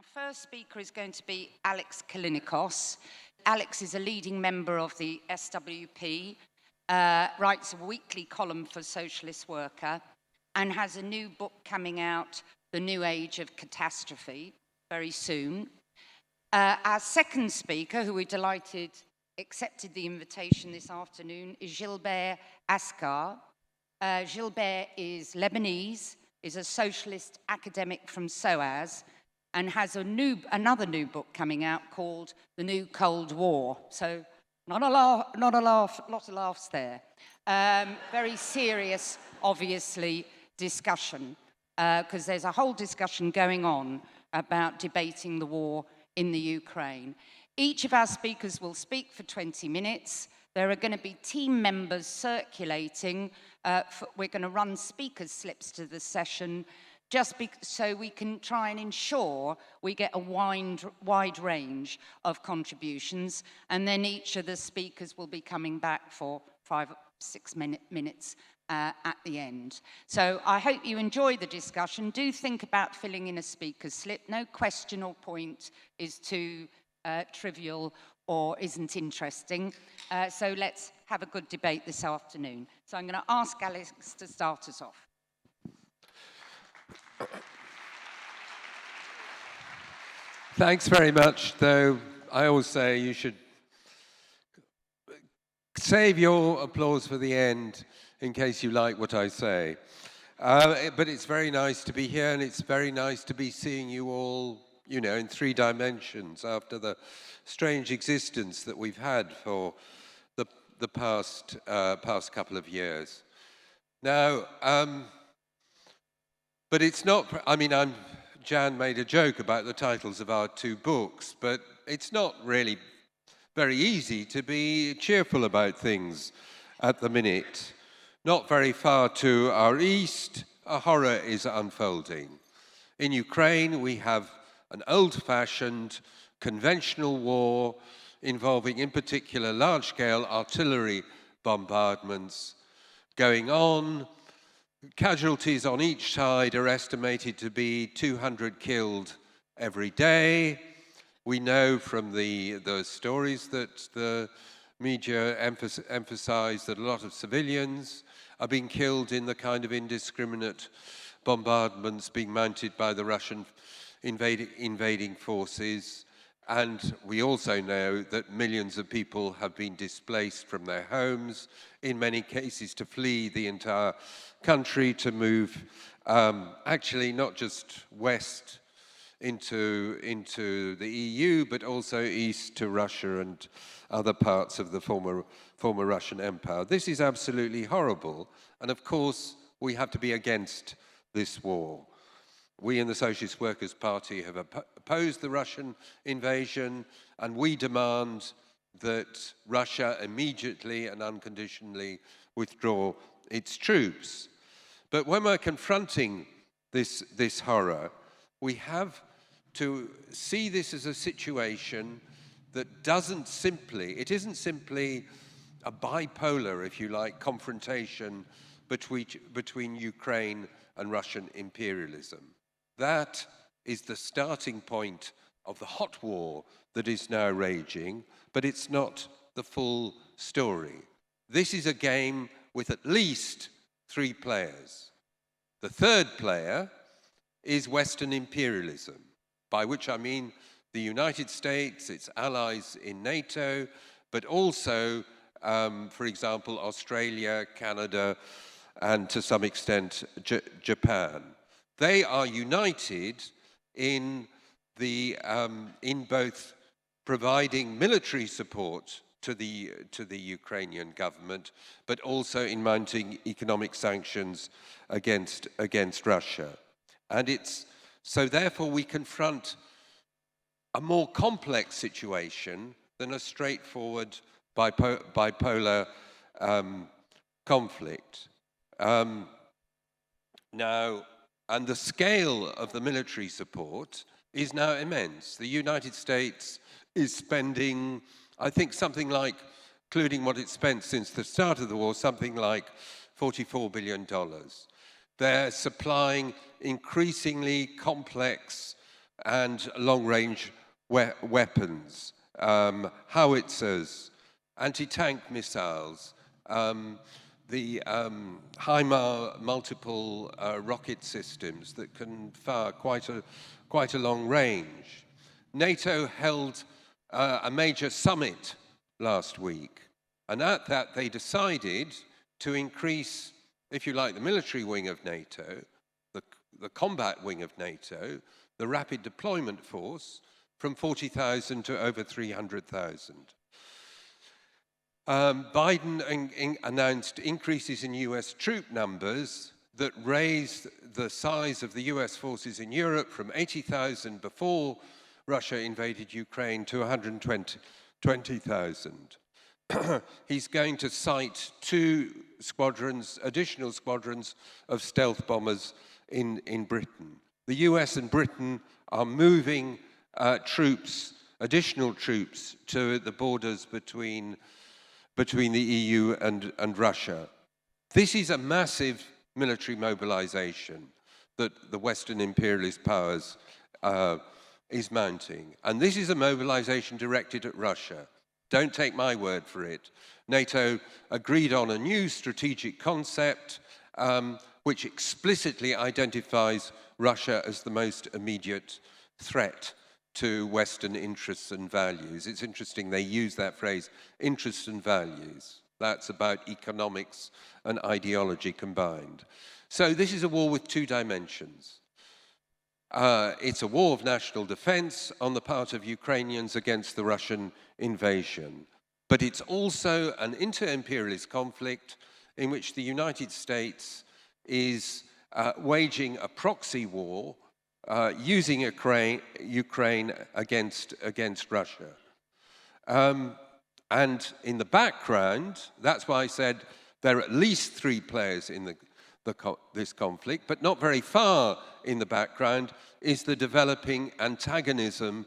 Our first speaker is going to be Alex Kalinicos. Alex is a leading member of the SWP, writes a weekly column for Socialist Worker, and has a new book coming out, The New Age of Catastrophe, very soon. Our second speaker, who we're delighted accepted the invitation this afternoon, is Gilbert Achcar. Gilbert is Lebanese, is a socialist academic from SOAS, and has another new book coming out called The New Cold War. So not a lot of laughs there. Very serious, obviously, discussion, because there's a whole discussion going on about debating the war in the Ukraine. Each of our speakers will speak for 20 minutes. There are going to be team members circulating. We're going to run speakers' slips to the session just so we can try and ensure we get a wide range of contributions. And then each of the speakers will be coming back for 5 or 6 minutes at the end. So I hope you enjoy the discussion. Do think about filling in a speaker's slip. No question or point is too trivial or isn't interesting. So let's have a good debate this afternoon. So I'm going to ask Alex to start us off. Thanks very much, though I always say you should save your applause for the end in case you like what I say. But it's very nice to be here, and it's very nice to be seeing you all, you know, in 3 dimensions after the strange existence that we've had for the past couple of years. Now, but it's not, I mean, Jan made a joke about the titles of our 2 books, but it's not really very easy to be cheerful about things at the minute. Not very far to our east, a horror is unfolding. In Ukraine, we have an old-fashioned conventional war involving, in particular, large-scale artillery bombardments going on. Casualties on each side are estimated to be 200 killed every day. We know from the stories that the media emphasize that a lot of civilians are being killed in the kind of indiscriminate bombardments being mounted by the Russian invading forces. And we also know that millions of people have been displaced from their homes, in many cases to flee the entire country, to move actually not just west into the EU, but also east to Russia and other parts of the former Russian Empire. This is absolutely horrible, and of course we have to be against this war. We in the Socialist Workers' Party have opposed the Russian invasion, and we demand that Russia immediately and unconditionally withdraw its troops. But when we're confronting this horror, we have to see this as a situation that isn't simply a bipolar, if you like, confrontation between Ukraine and Russian imperialism. That is the starting point of the hot war that is now raging, but it's not the full story. This is a game with at least 3 players. The third player is Western imperialism, by which I mean the United States, its allies in NATO, but also, for example, Australia, Canada, and to some extent, Japan. They are united in both providing military support to the Ukrainian government, but also in mounting economic sanctions against Russia. And so therefore we confront a more complex situation than a straightforward bipolar conflict. Now, and the scale of the military support is now immense. The United States is spending, I think, something like, including what it's spent since the start of the war, something like $44 billion. They're supplying increasingly complex and long-range weapons, howitzers, anti-tank missiles, the high multiple rocket systems that can fire quite a long range. NATO held a major summit last week, and at that they decided to increase, if you like, the military wing of NATO, the combat wing of NATO, the rapid deployment force, from 40,000 to over 300,000. Biden announced increases in US troop numbers that raised the size of the US forces in Europe from 80,000 before Russia invaded Ukraine to 120,000. He's going to cite 2 additional squadrons of stealth bombers in Britain. The US and Britain are moving additional troops to the borders between the EU and Russia. This is a massive military mobilization that the Western imperialist powers is mounting. And this is a mobilization directed at Russia. Don't take my word for it. NATO agreed on a new strategic concept which explicitly identifies Russia as the most immediate threat to Western interests and values. It's interesting they use that phrase, interests and values. That's about economics and ideology combined. So this is a war with 2 dimensions. It's a war of national defense on the part of Ukrainians against the Russian invasion. But it's also an inter-imperialist conflict in which the United States is waging a proxy war using Ukraine against Russia. And in the background, that's why I said there are at least 3 players in this conflict, but not very far in the background is the developing antagonism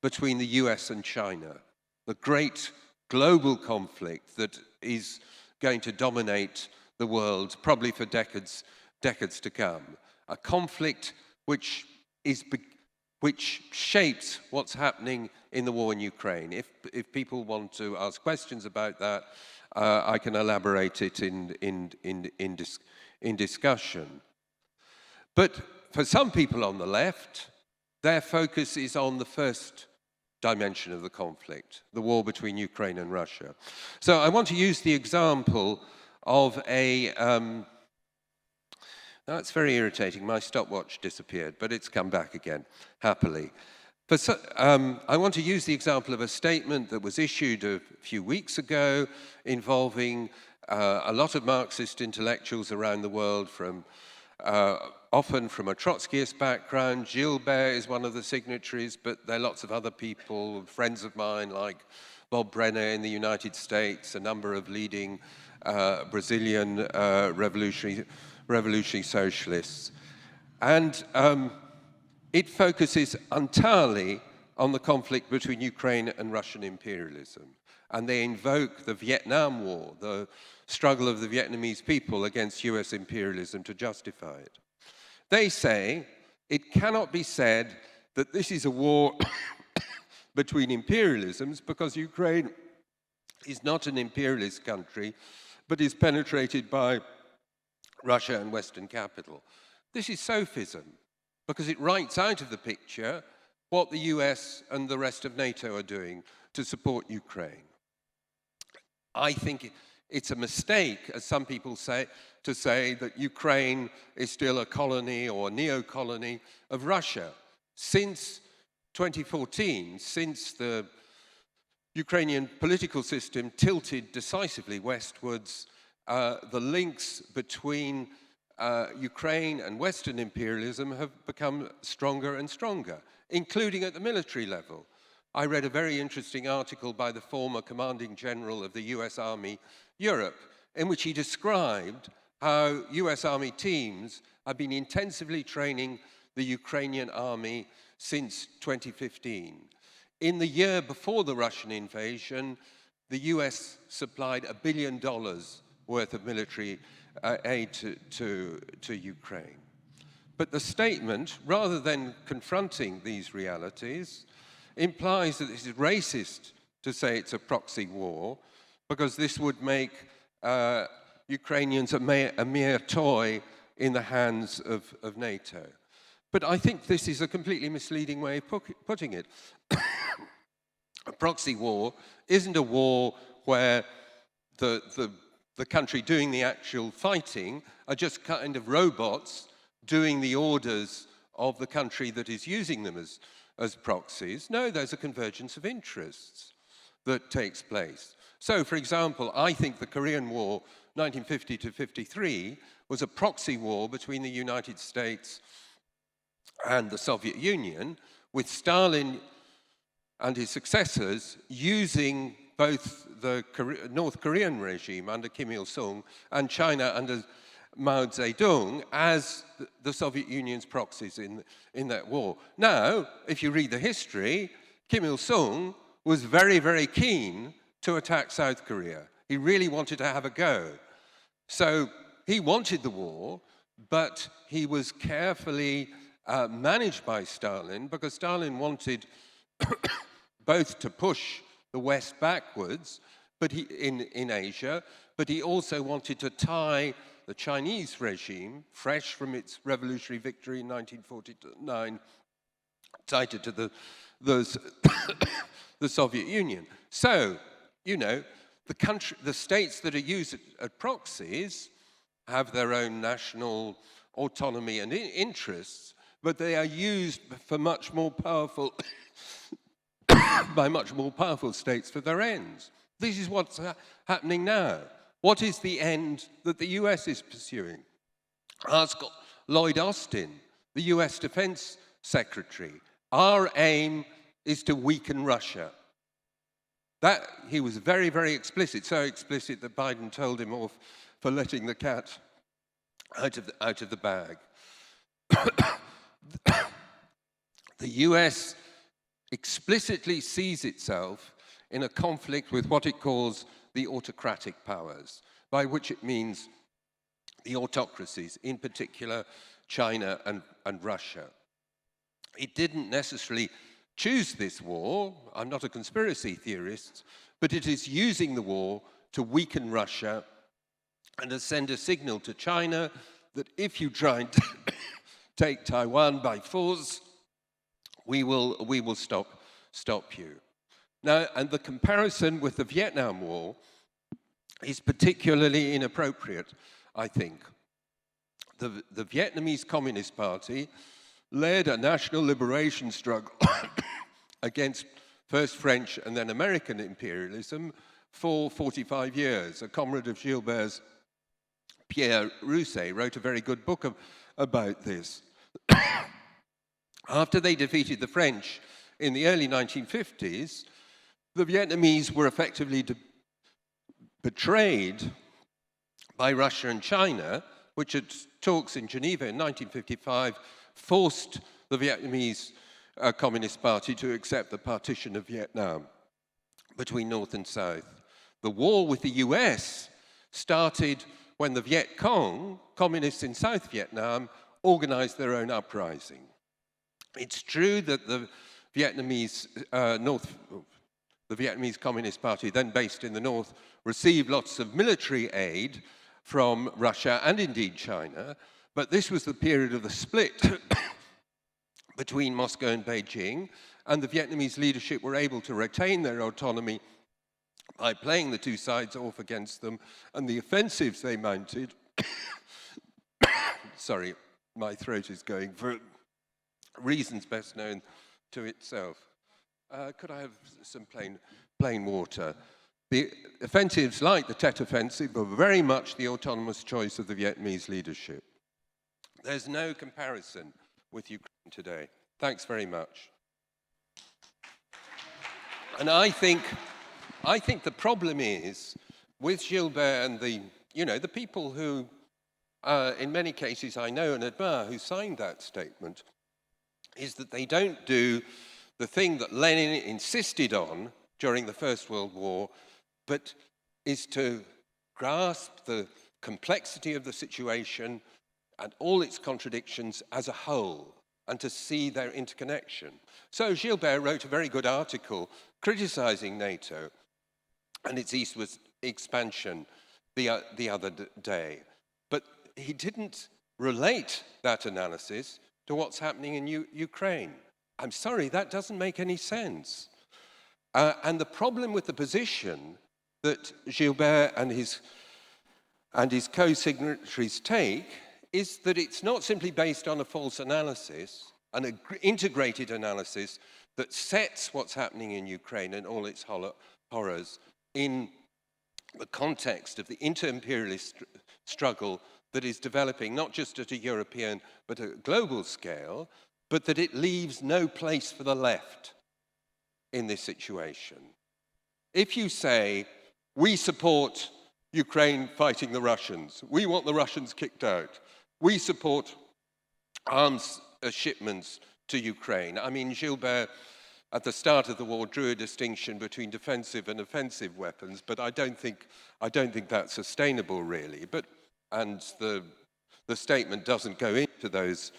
between the US and China, the great global conflict that is going to dominate the world probably for decades to come. A conflict which shapes what's happening in the war in Ukraine. If people want to ask questions about that, I can elaborate it in discussion. But for some people on the left, their focus is on the first dimension of the conflict, the war between Ukraine and Russia. So I want to use the example of that's very irritating. My stopwatch disappeared, but it's come back again, happily. I want to use the example of a statement that was issued a few weeks ago involving a lot of Marxist intellectuals around the world, often from a Trotskyist background. Gilbert is one of the signatories, but there are lots of other people, friends of mine like Bob Brenner in the United States, a number of leading Brazilian revolutionary socialists. And it focuses entirely on the conflict between Ukraine and Russian imperialism. And they invoke the Vietnam War, the struggle of the Vietnamese people against US imperialism to justify it. They say it cannot be said that this is a war between imperialisms because Ukraine is not an imperialist country, but is penetrated by Russia and Western capital. This is sophism, because it writes out of the picture what the US and the rest of NATO are doing to support Ukraine. I think it's a mistake, as some people say, to say that Ukraine is still a colony or a neo-colony of Russia. Since 2014, since the Ukrainian political system tilted decisively westwards, the links between Ukraine and Western imperialism have become stronger and stronger, including at the military level. I read a very interesting article by the former commanding general of the US Army Europe, in which he described how US Army teams have been intensively training the Ukrainian army since 2015. In the year before the Russian invasion, the US supplied $1 billion worth of military aid to Ukraine. But the statement, rather than confronting these realities, implies that it is racist to say it's a proxy war, because this would make Ukrainians a mere toy in the hands of NATO. But I think this is a completely misleading way of putting it. A proxy war isn't a war where the country doing the actual fighting are just kind of robots doing the orders of the country that is using them as proxies. No, there's a convergence of interests that takes place. So, for example, I think the Korean War, 1950 to 53, was a proxy war between the United States and the Soviet Union, with Stalin and his successors using both the North Korean regime under Kim Il-sung and China under Mao Zedong as the Soviet Union's proxies in that war. Now, if you read the history, Kim Il-sung was very, very keen to attack South Korea. He really wanted to have a go. So he wanted the war, but he was carefully managed by Stalin, because Stalin wanted both to push the West backwards in Asia, but he also wanted to tie the Chinese regime, fresh from its revolutionary victory in 1949, tied it to the Soviet Union. So, you know, the states that are used as proxies have their own national autonomy and interests, but they are used for much more powerful by much more powerful states for their ends. This is what's happening now. What is the end that the US is pursuing? Ask Lloyd Austin, the US Defense Secretary. Our aim is to weaken Russia. That, he was very, very explicit, so explicit that Biden told him off for letting the cat out of the bag. The US explicitly sees itself in a conflict with what it calls the autocratic powers, by which it means the autocracies, in particular China and Russia. It didn't necessarily choose this war. I'm not a conspiracy theorist, but it is using the war to weaken Russia and to send a signal to China that if you try and take Taiwan by force, we will stop you. Now, and the comparison with the Vietnam War is particularly inappropriate, I think. The Vietnamese Communist Party led a national liberation struggle against first French and then American imperialism for 45 years. A comrade of Gilbert's, Pierre Rousset, wrote a very good book about this. After they defeated the French in the early 1950s, the Vietnamese were effectively betrayed by Russia and China, which at talks in Geneva in 1955 forced the Vietnamese Communist Party to accept the partition of Vietnam between North and South. The war with the US started when the Viet Cong, communists in South Vietnam, organized their own uprising. It's true that the Vietnamese Communist Party, then based in the north, received lots of military aid from Russia and indeed China, but this was the period of the split between Moscow and Beijing, and the Vietnamese leadership were able to retain their autonomy by playing the two sides off against them, and the offensives they mounted, sorry, my throat is going, for reasons best known to itself. Could I have some plain water? The offensives like the Tet Offensive were very much the autonomous choice of the Vietnamese leadership. There's no comparison with Ukraine today. Thanks very much. And I think the problem is with Gilbert and the people who, in many cases I know and admire, who signed that statement, is that they don't do the thing that Lenin insisted on during the First World War, but is to grasp the complexity of the situation and all its contradictions as a whole, and to see their interconnection. So Gilbert wrote a very good article criticizing NATO and its eastward expansion the other day. But he didn't relate that analysis to what's happening in Ukraine. I'm sorry, that doesn't make any sense. And the problem with the position that Gilbert and his co-signatories take is that it's not simply based on a false analysis, an integrated analysis that sets what's happening in Ukraine and all its horrors in the context of the inter-imperialist struggle that is developing not just at a European but a global scale, but that it leaves no place for the left in this situation. If you say, we support Ukraine fighting the Russians, we want the Russians kicked out, we support arms shipments to Ukraine. I mean, Gilbert, at the start of the war, drew a distinction between defensive and offensive weapons, but I don't think that's sustainable, really. And the statement doesn't go into those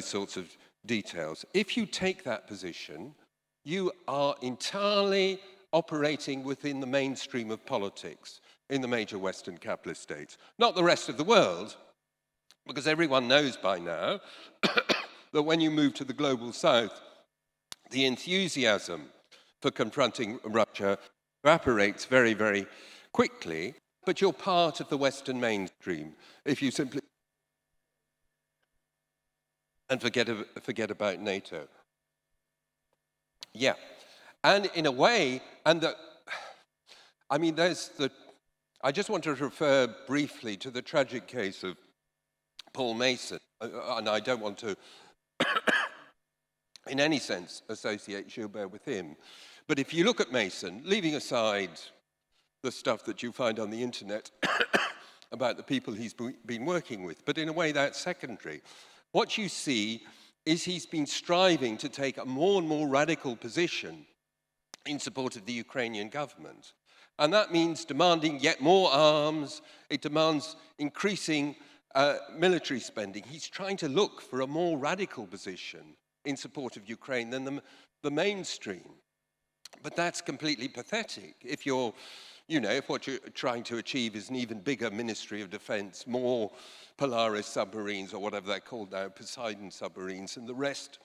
sorts of details. If you take that position, you are entirely operating within the mainstream of politics in the major Western capitalist states, not the rest of the world, because everyone knows by now that when you move to the global south, the enthusiasm for confronting Russia evaporates very, very quickly, but you're part of the Western mainstream if you simply and forget about NATO. Yeah, and in a way, I just want to refer briefly to the tragic case of Paul Mason, and I don't want to in any sense associate Gilbert with him. But if you look at Mason, leaving aside the stuff that you find on the internet about the people he's been working with, but in a way that's secondary, what you see is he's been striving to take a more and more radical position in support of the Ukrainian government. And that means demanding yet more arms, it demands increasing military spending. He's trying to look for a more radical position in support of Ukraine than the mainstream. But that's completely pathetic. If what you're trying to achieve is an even bigger Ministry of Defense, more Polaris submarines, or whatever they're called now, Poseidon submarines, and the rest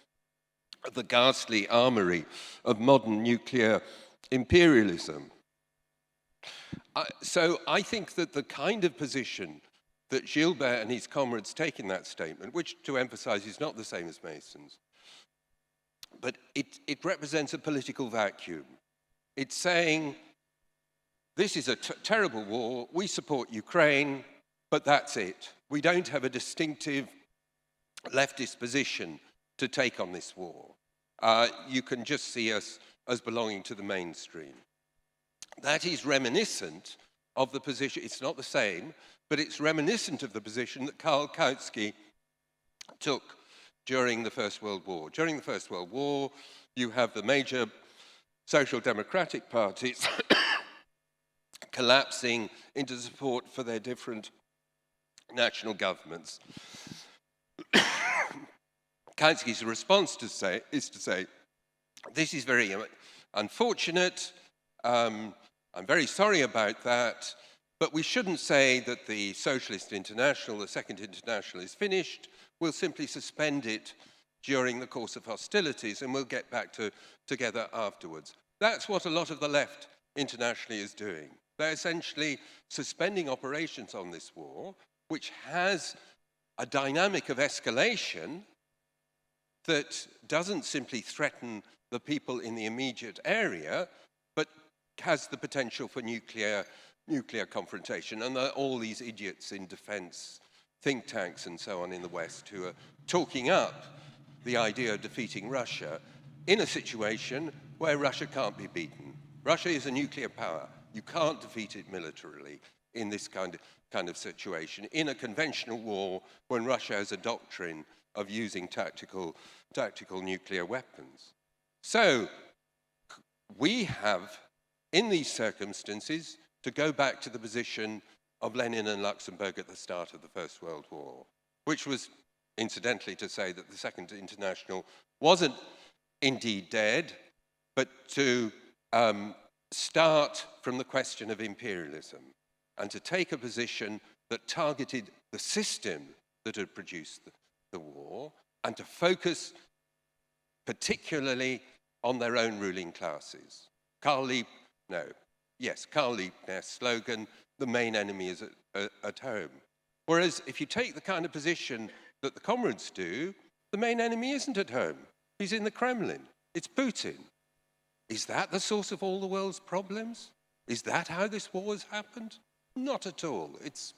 of the ghastly armory of modern nuclear imperialism. So I think that the kind of position that Gilbert and his comrades take in that statement, which, to emphasize, is not the same as Mason's, but it represents a political vacuum. It's saying, this is a terrible war, we support Ukraine, but that's it. We don't have a distinctive leftist position to take on this war. You can just see us as belonging to the mainstream. That is reminiscent of the position, it's not the same, but it's reminiscent of the position that Karl Kautsky took during the First World War. During the First World War, you have the major social democratic parties collapsing into support for their different national governments. Kautsky's response is to say, this is very unfortunate, I'm very sorry about that, but we shouldn't say that the Socialist International, the Second International, is finished. We'll simply suspend it during the course of hostilities and we'll get back together afterwards. That's what a lot of the left internationally is doing. They're essentially suspending operations on this war, which has a dynamic of escalation that doesn't simply threaten the people in the immediate area, but has the potential for nuclear confrontation. And there are all these idiots in defense, think tanks and so on in the West who are talking up the idea of defeating Russia in a situation where Russia can't be beaten. Russia is a nuclear power. You can't defeat it militarily in this kind of situation. In a conventional war, when Russia has a doctrine of using tactical nuclear weapons. So we have, in these circumstances, to go back to the position of Lenin and Luxemburg at the start of the First World War. which was, incidentally, to say that the Second International wasn't indeed dead, but to start from the question of imperialism and to take a position that targeted the system that had produced the war and to focus particularly on their own ruling classes. Carl Liebknecht's slogan, the main enemy is at home. Whereas if you take the kind of position that the comrades do, the main enemy isn't at home. He's in the Kremlin. It's Putin. Is that the source of all the world's problems? Is that how this war has happened? Not at all. It's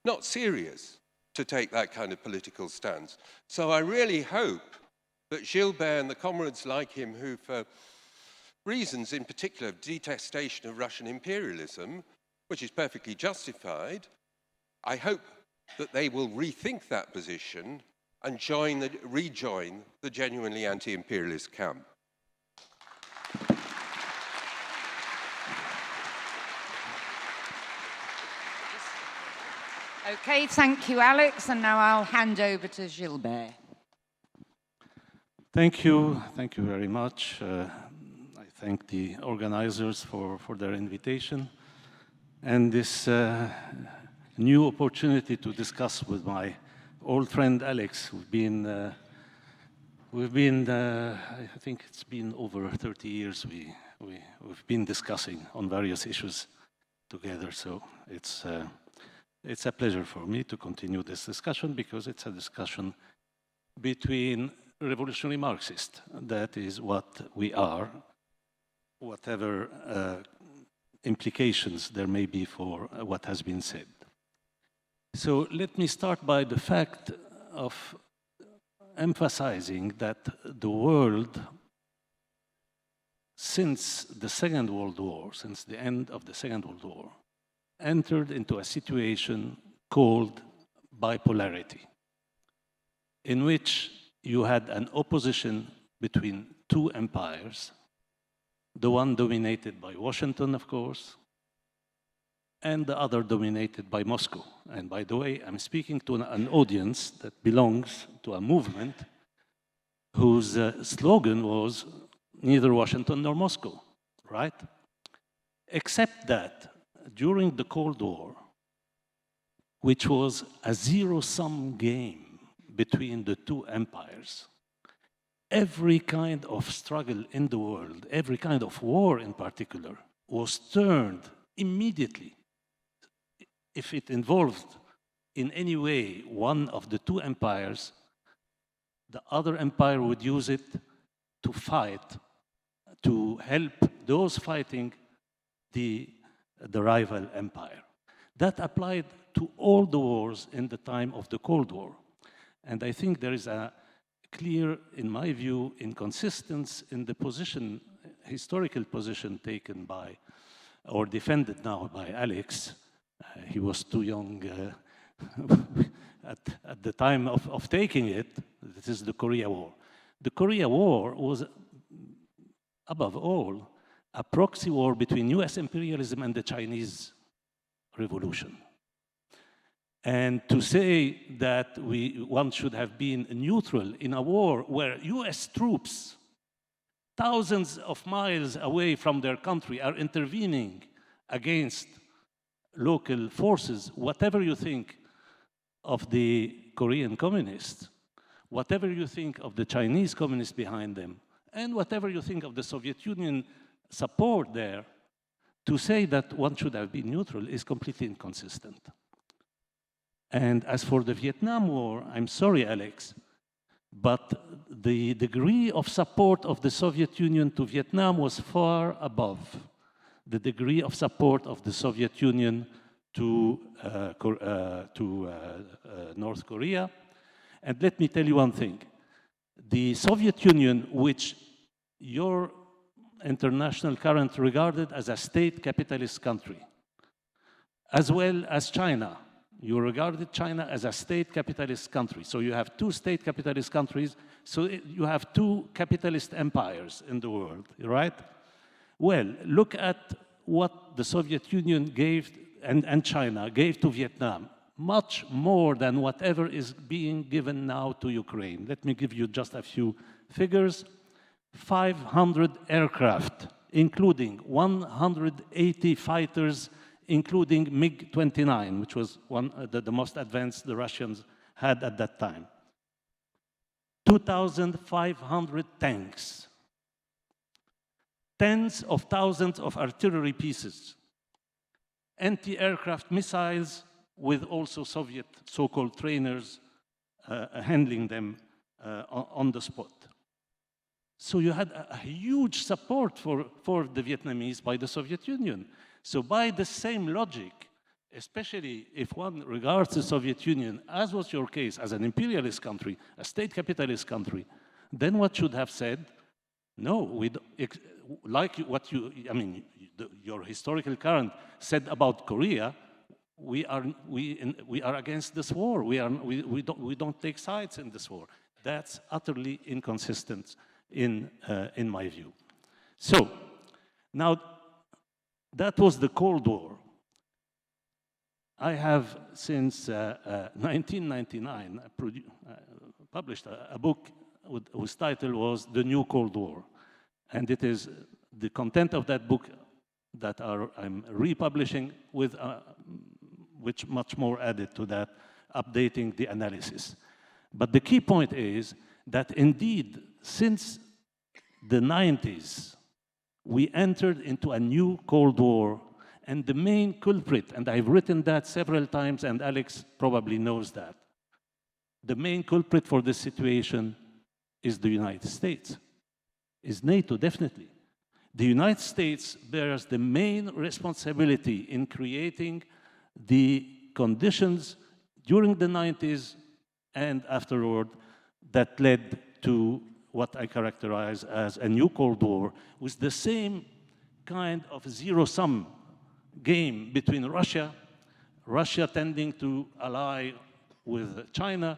not serious to take that kind of political stance. So I really hope that Gilbert and the comrades like him who, for reasons in particular of detestation of Russian imperialism, which is perfectly justified, I hope that they will rethink that position and rejoin the genuinely anti-imperialist camp. Okay, thank you, Alex. And now I'll hand over to Gilbert. Thank you very much. I thank the organizers for their invitation and this new opportunity to discuss with my old friend Alex. We've been I think it's been over 30 years we've been discussing on various issues together. So it's a pleasure for me to continue this discussion because it's a discussion between revolutionary Marxists. That is what we are, whatever implications there may be for what has been said. So let me start by the fact of emphasizing that the world, since the Second World War, since the end of the Second World War, entered into a situation called bipolarity, in which you had an opposition between two empires, the one dominated by Washington, of course, and the other dominated by Moscow. And by the way, I'm speaking to an audience that belongs to a movement whose slogan was neither Washington nor Moscow, right? Except that during the Cold War, which was a zero-sum game between the two empires, every kind of struggle in the world, every kind of war in particular, was turned immediately, if it involved in any way one of the two empires, the other empire would use it to fight, to help those fighting the rival empire. That applied to all the wars in the time of the Cold War. And I think there is a clear, in my view, inconsistency in the position, historical position taken by, or defended now by Alex. He was too young at the time of taking it. This is the Korea War. The Korea War was, above all, a proxy war between US imperialism and the Chinese Revolution. And to say that one should have been neutral in a war where US troops, thousands of miles away from their country, are intervening against local forces, whatever you think of the Korean communists, whatever you think of the Chinese communists behind them, and whatever you think of the Soviet Union support there, to say that one should have been neutral is completely inconsistent. And as for the Vietnam War, I'm sorry, Alex, but the degree of support of the Soviet Union to Vietnam was far above the degree of support of the Soviet Union to North Korea. And let me tell you one thing. The Soviet Union, which your international current regarded as a state capitalist country, as well as China, you regarded China as a state capitalist country. So you have two state capitalist countries, so you have two capitalist empires in the world, right? Well, look at what the Soviet Union gave and China gave to Vietnam. much more than whatever is being given now to Ukraine. Let me give you just a few figures. 500 aircraft, including 180 fighters, including MiG-29, which was the most advanced the Russians had at that time. 2,500 tanks, tens of thousands of artillery pieces, anti-aircraft missiles with also Soviet so-called trainers handling them on the spot. So you had a huge support for the Vietnamese by the Soviet Union. So by the same logic, especially if one regards the Soviet Union, as was your case, as an imperialist country, a state capitalist country, then what should have said, no, like what your historical current said about Korea, we are against this war. We don't take sides in this war. That's utterly inconsistent in my view. So now that was the Cold War. I have since 1999 published a book whose title was The New Cold War. And it is the content of that book that I'm republishing with which much more added to that, updating the analysis. But the key point is that indeed, since the 90s, we entered into a new Cold War, and the main culprit, and I've written that several times, and Alex probably knows that, the main culprit for this situation is the United States, is NATO, definitely. The United States bears the main responsibility in creating the conditions during the 90s and afterward that led to what I characterize as a new Cold War, with the same kind of zero-sum game between Russia tending to ally with China,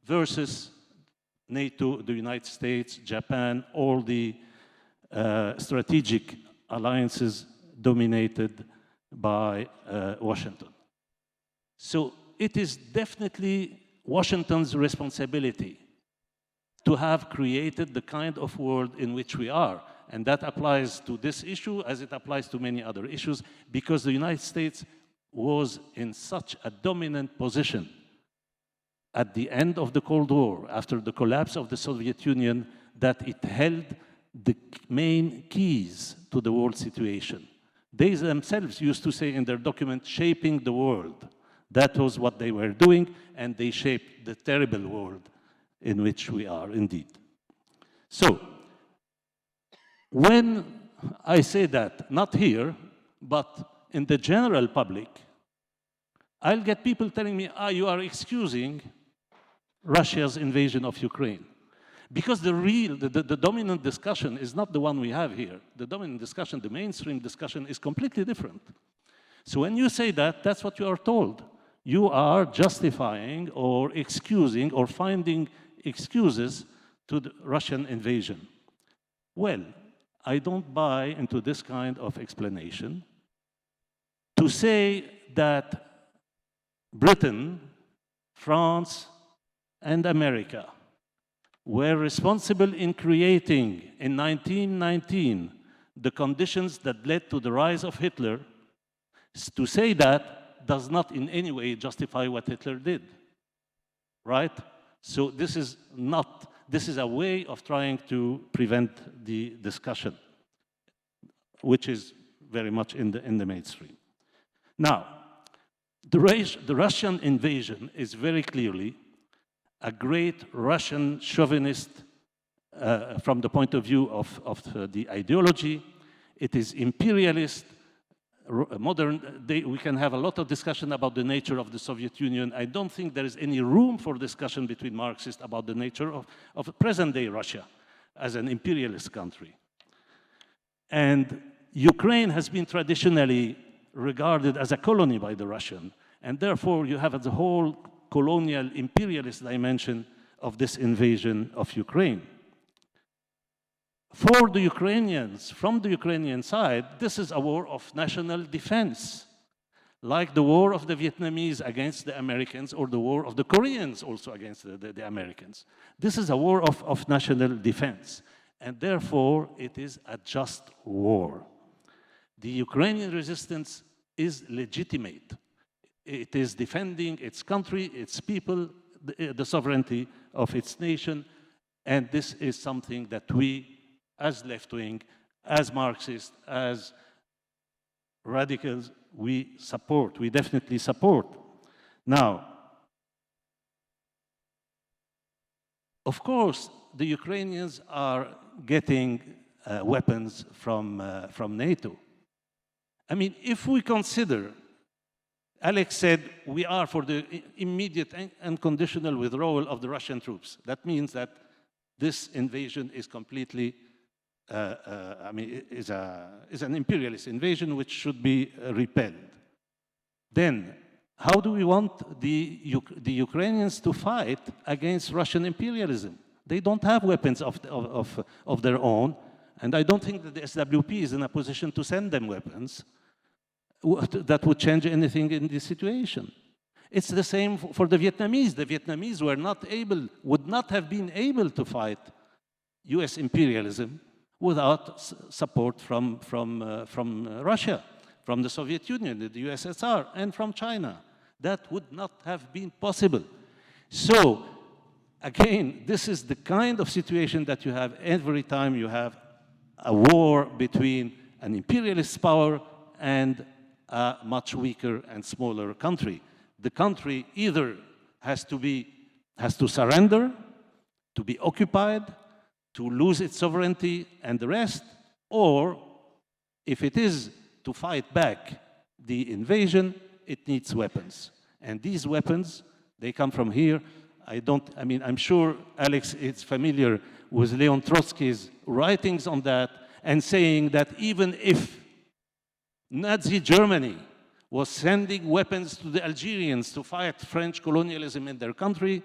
versus NATO, the United States, Japan, all the strategic alliances dominated by Washington. So it is definitely Washington's responsibility to have created the kind of world in which we are. And that applies to this issue as it applies to many other issues, because the United States was in such a dominant position at the end of the Cold War, after the collapse of the Soviet Union, that it held the main keys to the world situation. They themselves used to say in their document, shaping the world. That was what they were doing, and they shaped the terrible world in which we are indeed. So, when I say that, not here, but in the general public, I'll get people telling me, you are excusing Russia's invasion of Ukraine. Because the dominant discussion is not the one we have here. The dominant discussion, the mainstream discussion, is completely different. So when you say that, that's what you are told. You are justifying or excusing or finding excuses to the Russian invasion. Well, I don't buy into this kind of explanation. To say that Britain, France, and America were responsible in creating, in 1919, the conditions that led to the rise of Hitler, to say that does not in any way justify what Hitler did, right? So this is a way of trying to prevent the discussion, which is very much in the mainstream. Now, the Russian invasion is very clearly a great Russian chauvinist from the point of view of the ideology. It is imperialist, modern. We can have a lot of discussion about the nature of the Soviet Union. I don't think there is any room for discussion between Marxists about the nature of present-day Russia as an imperialist country. And Ukraine has been traditionally regarded as a colony by the Russian, and therefore you have the whole colonial imperialist dimension of this invasion of Ukraine. For the Ukrainians, from the Ukrainian side, this is a war of national defense. like the war of the Vietnamese against the Americans, or the war of the Koreans also against the Americans. This is a war of national defense, and therefore it is a just war. The Ukrainian resistance is legitimate. It is defending its country, its people, the sovereignty of its nation, and this is something that we, as left-wing, as Marxists, as radicals, we support, we definitely support. Now, of course, the Ukrainians are getting weapons from NATO. I mean, if we consider, Alex said, we are for the immediate and unconditional withdrawal of the Russian troops. That means that this invasion is completely, is an imperialist invasion which should be repelled. Then, how do we want the Ukrainians to fight against Russian imperialism? They don't have weapons of their own, and I don't think that the SWP is in a position to send them weapons that would change anything in this situation. It's the same for the Vietnamese. The Vietnamese would not have been able to fight US imperialism without support from Russia, from the Soviet Union, the USSR, and from China. That would not have been possible. So, again, this is the kind of situation that you have every time you have a war between an imperialist power and a much weaker and smaller country. The country either has to surrender, to be occupied, to lose its sovereignty and the rest, or if it is to fight back the invasion, it needs weapons. And these weapons, they come from here. I'm sure Alex is familiar with Leon Trotsky's writings on that, and saying that even if Nazi Germany was sending weapons to the Algerians to fight French colonialism in their country,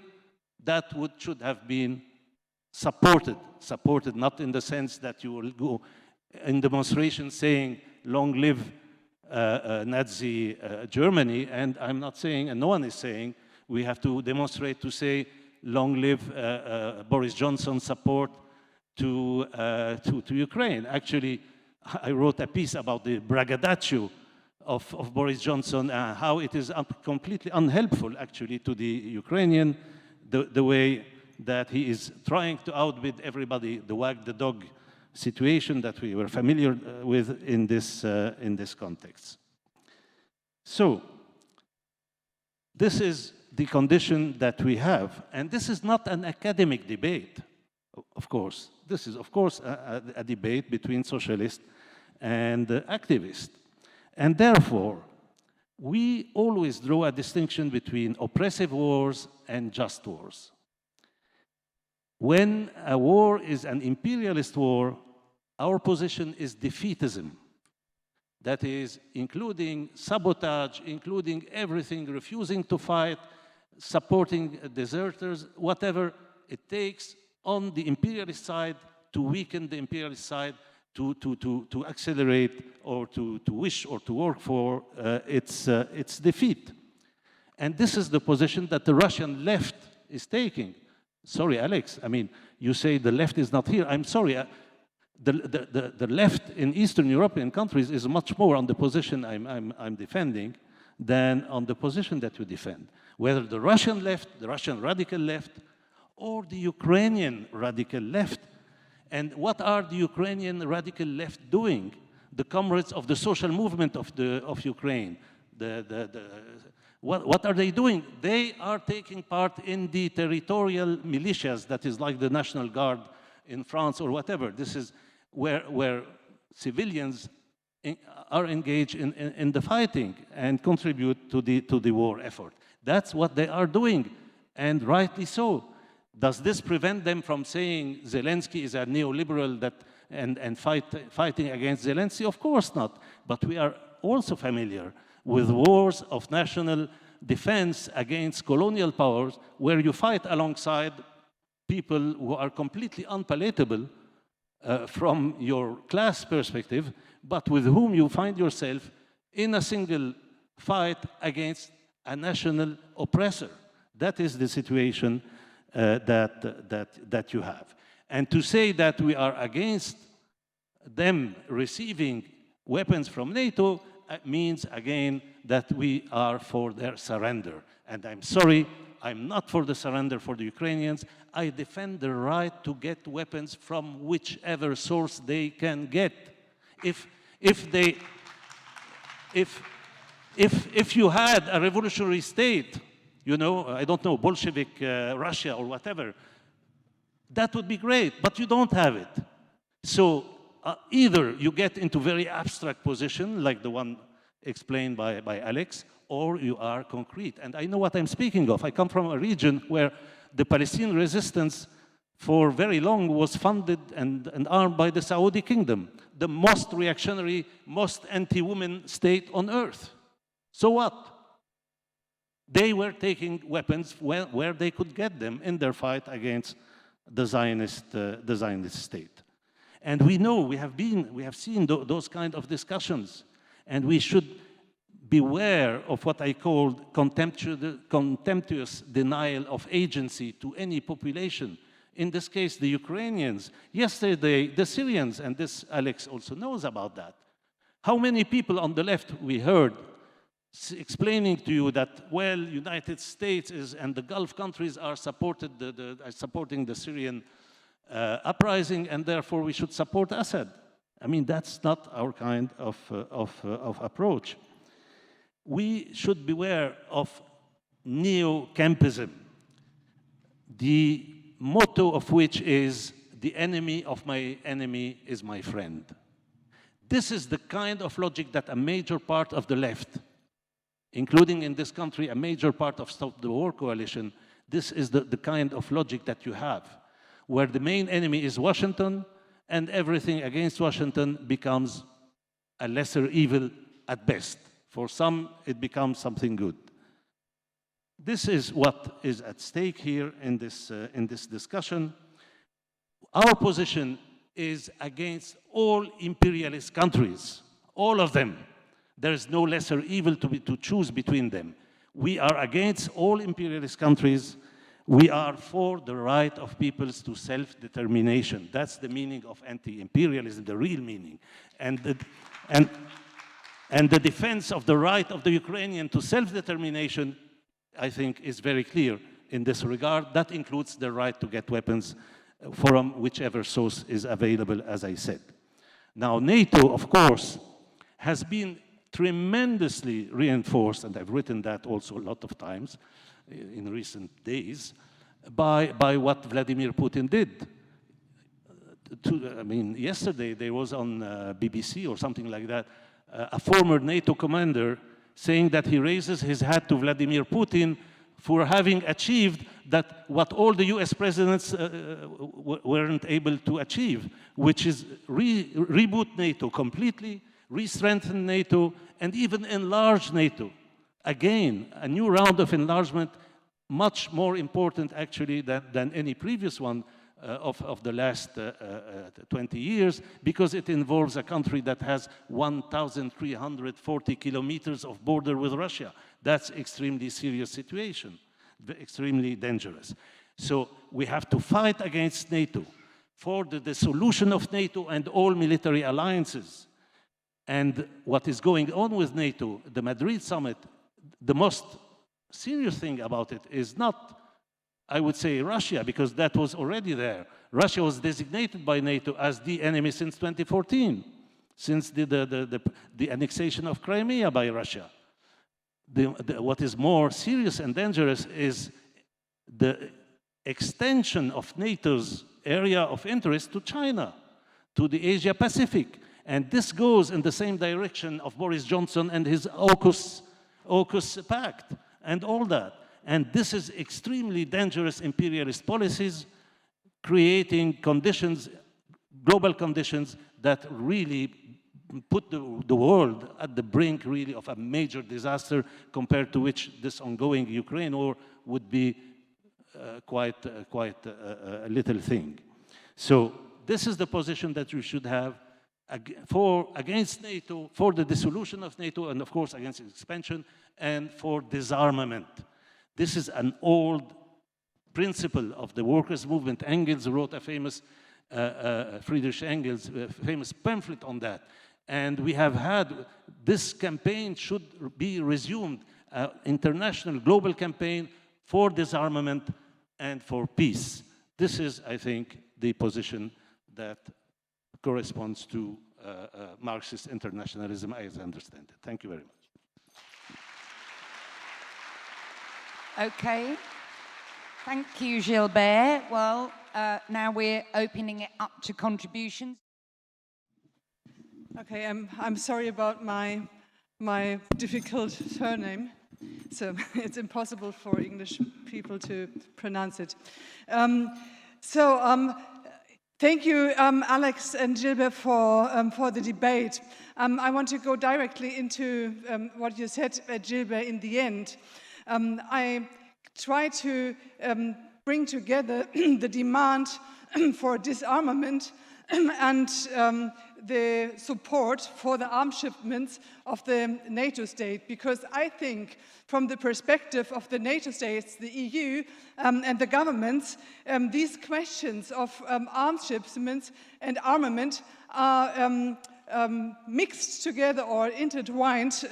that should have been supported, not in the sense that you will go in demonstrations saying, long live Nazi Germany, and I'm not saying, and no one is saying, we have to demonstrate to say, long live Boris Johnson's support to Ukraine. Actually, I wrote a piece about the braggadocio of Boris Johnson, how it is completely unhelpful, actually, to the Ukrainian, the way that he is trying to outbid everybody, the wag the dog situation that we were familiar with in this context. So, this is the condition that we have, and this is not an academic debate, of course. This is, of course, a debate between socialists and activists. And therefore, we always draw a distinction between oppressive wars and just wars. When a war is an imperialist war, our position is defeatism. That is, including sabotage, including everything, refusing to fight, supporting deserters, whatever it takes on the imperialist side to weaken the imperialist side, to accelerate or to wish or to work for its defeat. And this is the position that the Russian left is taking. Sorry, Alex, I mean, you say the left is not here. I'm sorry, the left in Eastern European countries is much more on the position I'm defending than on the position that you defend. Whether the Russian left, the Russian radical left, or the Ukrainian radical left. And what are the Ukrainian radical left doing? The comrades of the social movement of Ukraine. What are they doing? They are taking part in the territorial militias, that is like the National Guard in France or whatever. This is where civilians are engaged in the fighting and contribute to the war effort. That's what they are doing, and rightly so. Does this prevent them from saying Zelensky is a neoliberal and fighting against Zelensky? Of course not. But we are also familiar with wars of national defense against colonial powers, where you fight alongside people who are completely unpalatable from your class perspective, but with whom you find yourself in a single fight against a national oppressor. That is the situation that you have. And to say that we are against them receiving weapons from NATO means, again, that we are for their surrender. And I'm sorry, I'm not for the surrender for the Ukrainians. I defend the right to get weapons from whichever source they can get. If you had a revolutionary state, you know, I don't know, Bolshevik Russia or whatever, that would be great, but you don't have it. So either you get into very abstract position, like the one explained by Alex, or you are concrete. And I know what I'm speaking of. I come from a region where the Palestinian resistance for very long was funded and armed by the Saudi kingdom, the most reactionary, most anti-woman state on earth. So what? They were taking weapons where they could get them in their fight against the Zionist state. And we know, we have seen those kind of discussions, and we should beware of what I call contemptuous denial of agency to any population. In this case, the Ukrainians. Yesterday, the Syrians, and this Alex also knows about that. How many people on the left we heard explaining to you that, well, United States and the Gulf countries are supporting the Syrian uprising, and therefore we should support Assad. I mean, that's not our kind of approach. We should beware of neo-campism, the motto of which is, the enemy of my enemy is my friend. This is the kind of logic that a major part of the left, including in this country, a major part of Stop the War coalition, this is the kind of logic that you have, where the main enemy is Washington, and everything against Washington becomes a lesser evil at best. For some, it becomes something good. This is what is at stake here in this discussion. Our position is against all imperialist countries, all of them. There is no lesser evil to choose between them. We are against all imperialist countries. We are for the right of peoples to self-determination. That's the meaning of anti-imperialism, the real meaning. And the defense of the right of the Ukrainian to self-determination, I think, is very clear in this regard. That includes the right to get weapons from whichever source is available, as I said. Now, NATO, of course, has been tremendously reinforced, and I've written that also a lot of times in recent days, by what Vladimir Putin did. I mean, yesterday there was on BBC or something like that, a former NATO commander saying that he raises his hat to Vladimir Putin for having achieved that what all the US presidents weren't able to achieve, which is reboot NATO completely, re-strengthen NATO, and even enlarge NATO. Again, a new round of enlargement, much more important actually than any previous one of the last 20 years, because it involves a country that has 1,340 kilometers of border with Russia. That's extremely serious situation, extremely dangerous. So we have to fight against NATO for the dissolution of NATO and all military alliances. And what is going on with NATO, the Madrid summit, the most serious thing about it is not, I would say, Russia, because that was already there. Russia was designated by NATO as the enemy since 2014, since the annexation of Crimea by Russia. What is more serious and dangerous is the extension of NATO's area of interest to China, to the Asia-Pacific. And this goes in the same direction of Boris Johnson and his AUKUS pact and all that. And this is extremely dangerous imperialist policies, creating conditions, global conditions that really put the world at the brink really of a major disaster, compared to which this ongoing Ukraine war would be quite a little thing. So this is the position that we should have. against NATO, for the dissolution of NATO, and of course against its expansion, and for disarmament. This is an old principle of the workers' movement. Engels wrote a famous, Friedrich Engels, famous pamphlet on that. And we have had, this campaign should be resumed, international, global campaign for disarmament and for peace. This is, I think, the position that corresponds to Marxist internationalism as I understand it. Thank you very much. Okay. Thank you, Gilbert. Well, now we're opening it up to contributions. Okay, I'm sorry about my difficult surname. So it's impossible for English people to pronounce it. Thank you, Alex and Gilbert, for the debate. I want to go directly into what you said, Gilbert, in the end. I try to bring together the demand for disarmament and the support for the arms shipments of the NATO state, because I think from the perspective of the NATO states, the EU and the governments, these questions of arms shipments and armament are mixed together or intertwined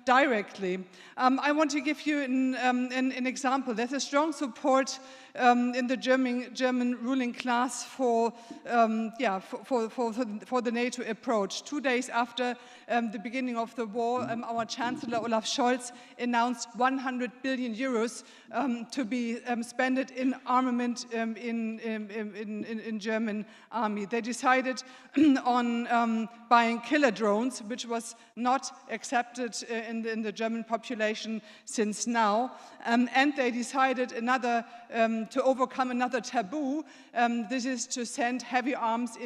directly. I want to give you an example. There's a strong support in the German ruling class for the NATO approach. 2 days after the beginning of the war, our Chancellor Olaf Scholz announced 100 billion euros to be spent in armament in German army. They decided on buying killer drones, which was not accepted in the German population since now, and they decided to overcome another taboo. This is to send heavy arms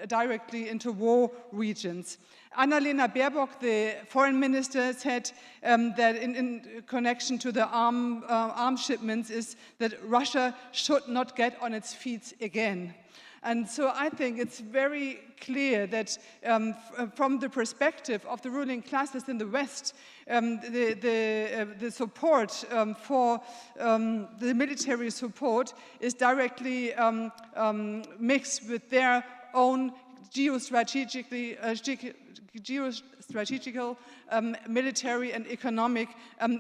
directly into war regions. Annalena Baerbock, the foreign minister, said that in connection to the arms shipments is that Russia should not get on its feet again. And so I think it's very clear that from the perspective of the ruling classes in the West, the support for the military support is directly mixed with their own geostrategical, military and economic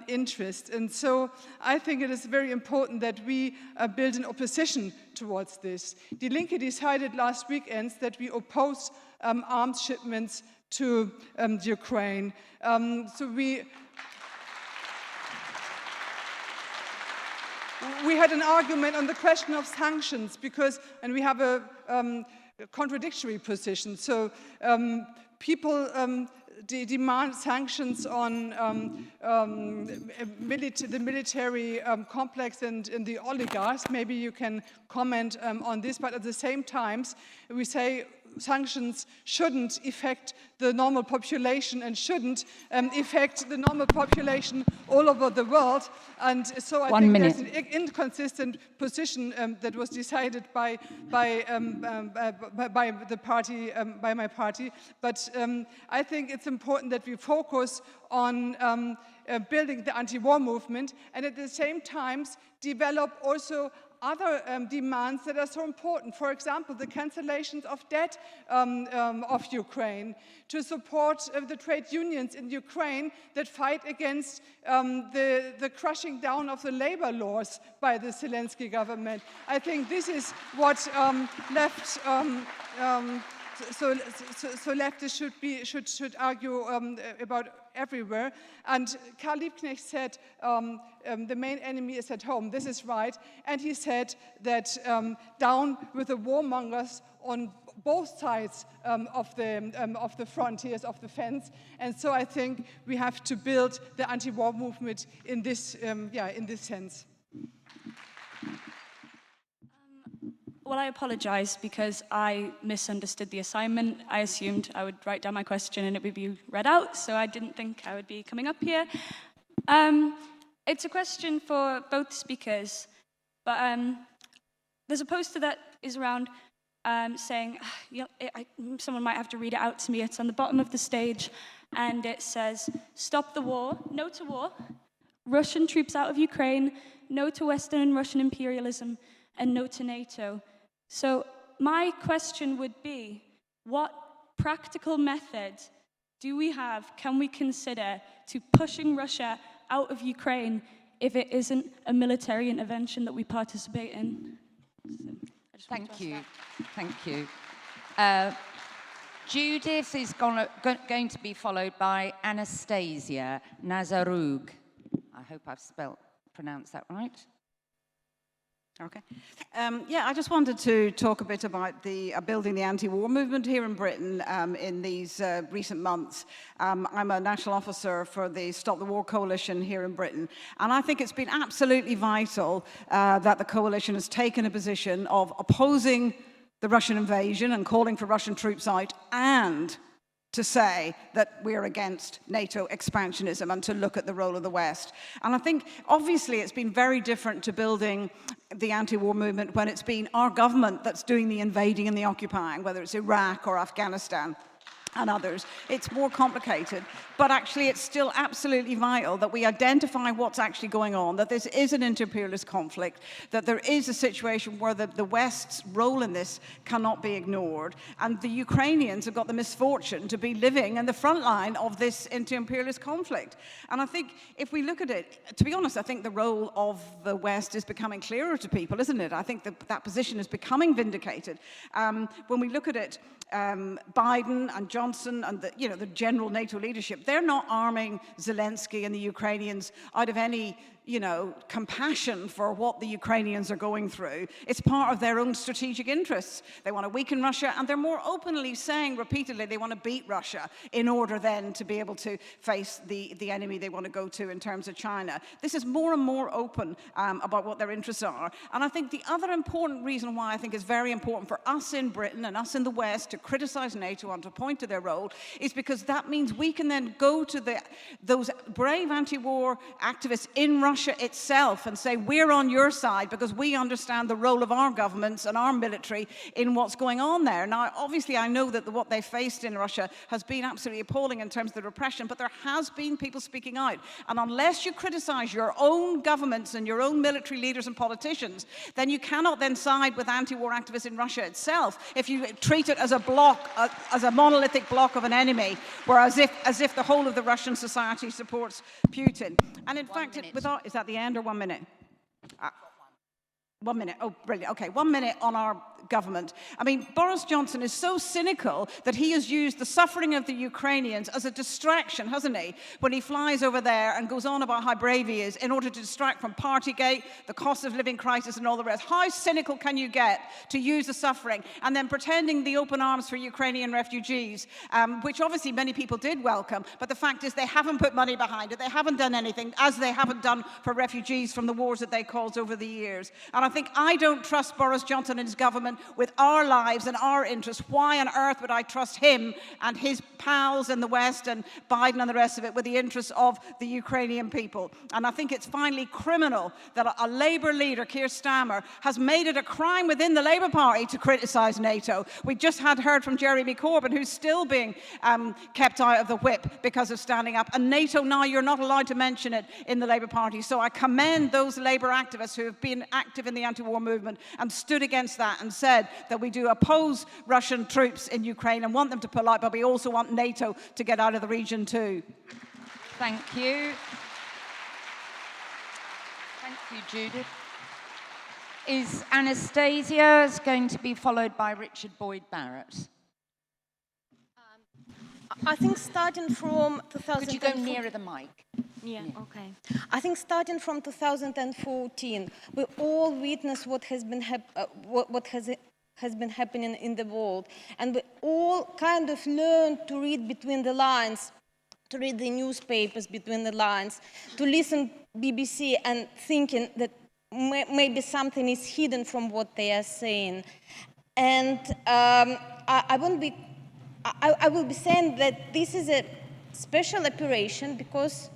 interest. And so I think it is very important that we build an opposition towards this. Die Linke decided last weekend that we oppose arms shipments to Ukraine. We had an argument on the question of sanctions and we have a contradictory position. So people demand sanctions on the military complex and the oligarchs. Maybe you can comment on this, but at the same time, we say sanctions shouldn't affect the normal population and shouldn't affect the normal population all over the world. And so I think there's an inconsistent position that was decided by my party. But I think it's important that we focus on building the anti-war movement and at the same time develop also other demands that are so important. For example, the cancellations of debt of Ukraine, to support the trade unions in Ukraine that fight against the crushing down of the labor laws by the Zelensky government. I think this is what leftists should argue about everywhere. And Karl Liebknecht said the main enemy is at home. This is right. And he said that down with the warmongers on both sides of the frontiers of the fence. And so I think we have to build the anti-war movement in this sense. Well, I apologize because I misunderstood the assignment. I assumed I would write down my question and it would be read out, so I didn't think I would be coming up here. It's a question for both speakers, but there's a poster that is around saying, someone might have to read it out to me, it's on the bottom of the stage, and it says, stop the war, no to war, Russian troops out of Ukraine, no to Western and Russian imperialism, and no to NATO. So my question would be, what practical method do we have, can we consider, to pushing Russia out of Ukraine if it isn't a military intervention that we participate in? So, Thank you. Thank you. Judith is going to be followed by Anastasia Nazarug. I hope I've pronounced that right. Okay. Yeah, I just wanted to talk a bit about the building the anti-war movement here in Britain in these recent months. I'm a national officer for the Stop the War Coalition here in Britain, and I think it's been absolutely vital that the coalition has taken a position of opposing the Russian invasion and calling for Russian troops out, and to say that we're against NATO expansionism and to look at the role of the West. And I think, obviously, it's been very different to building the anti-war movement when it's been our government that's doing the invading and the occupying, whether it's Iraq or Afghanistan and others. It's more complicated, but actually it's still absolutely vital that we identify what's actually going on, that this is an inter-imperialist conflict, that there is a situation where the West's role in this cannot be ignored, and the Ukrainians have got the misfortune to be living in the front line of this inter-imperialist conflict. And I think if we look at it, to be honest, I think the role of the West is becoming clearer to people, isn't it? I think that position is becoming vindicated. When we look at it, Biden and Johnson and the general NATO leadership, they're not arming Zelensky and the Ukrainians out of any compassion for what the Ukrainians are going through. It's part of their own strategic interests. They want to weaken Russia, and they're more openly saying repeatedly they want to beat Russia in order then to be able to face the enemy they want to go to in terms of China. This is more and more open about what their interests are. And I think the other important reason why I think it's very important for us in Britain and us in the West to criticize NATO and to point to their role is because that means we can then go to those brave anti-war activists in Russia itself and say, we're on your side because we understand the role of our governments and our military in what's going on there. Now, obviously, I know that what they faced in Russia has been absolutely appalling in terms of the repression, but there has been people speaking out. And unless you criticize your own governments and your own military leaders and politicians, then you cannot then side with anti-war activists in Russia itself if you treat it as a block, as a monolithic block of an enemy, whereas as if the whole of the Russian society supports Putin. And in fact, is that the end or 1 minute? 1 minute. Oh, brilliant. Okay, 1 minute on our government. I mean, Boris Johnson is so cynical that he has used the suffering of the Ukrainians as a distraction, hasn't he? When he flies over there and goes on about how brave he is in order to distract from Partygate, the cost of living crisis and all the rest. How cynical can you get to use the suffering and then pretending the open arms for Ukrainian refugees, which obviously many people did welcome, but the fact is they haven't put money behind it. They haven't done anything, as they haven't done for refugees from the wars that they caused over the years. And I don't trust Boris Johnson and his government with our lives and our interests. Why on earth would I trust him and his pals in the West and Biden and the rest of it with the interests of the Ukrainian people? And I think it's finally criminal that a Labour leader, Keir Starmer, has made it a crime within the Labour Party to criticise NATO. We just heard from Jeremy Corbyn, who's still being kept out of the whip because of standing up. And NATO now, you're not allowed to mention it in the Labour Party. So I commend those Labour activists who have been active in the anti-war movement and stood against that and said that we do oppose Russian troops in Ukraine and want them to pull out, but we also want NATO to get out of the region too. Thank you. Thank you, Judith. Is Anastasia going to be followed by Richard Boyd Barrett? I think starting from 2014... Could you go nearer the mic? Yeah, okay. I think starting from 2014, we all witnessed what has been happening in the world, and we all kind of learned to read between the lines, to read the newspapers between the lines, to listen BBC and thinking that maybe something is hidden from what they are saying. And I will be saying that this is a special operation because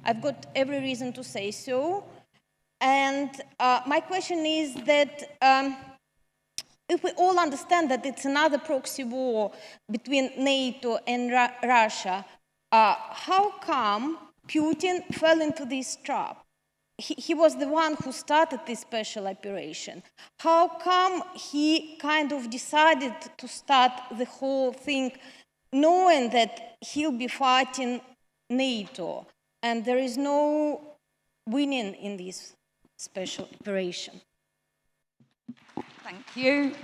I've got every reason to say so. And my question is that if we all understand that it's another proxy war between NATO and Russia, how come Putin fell into this trap? He was the one who started this special operation. How come he kind of decided to start the whole thing knowing that he'll be fighting NATO and there is no winning in this special operation? Thank you.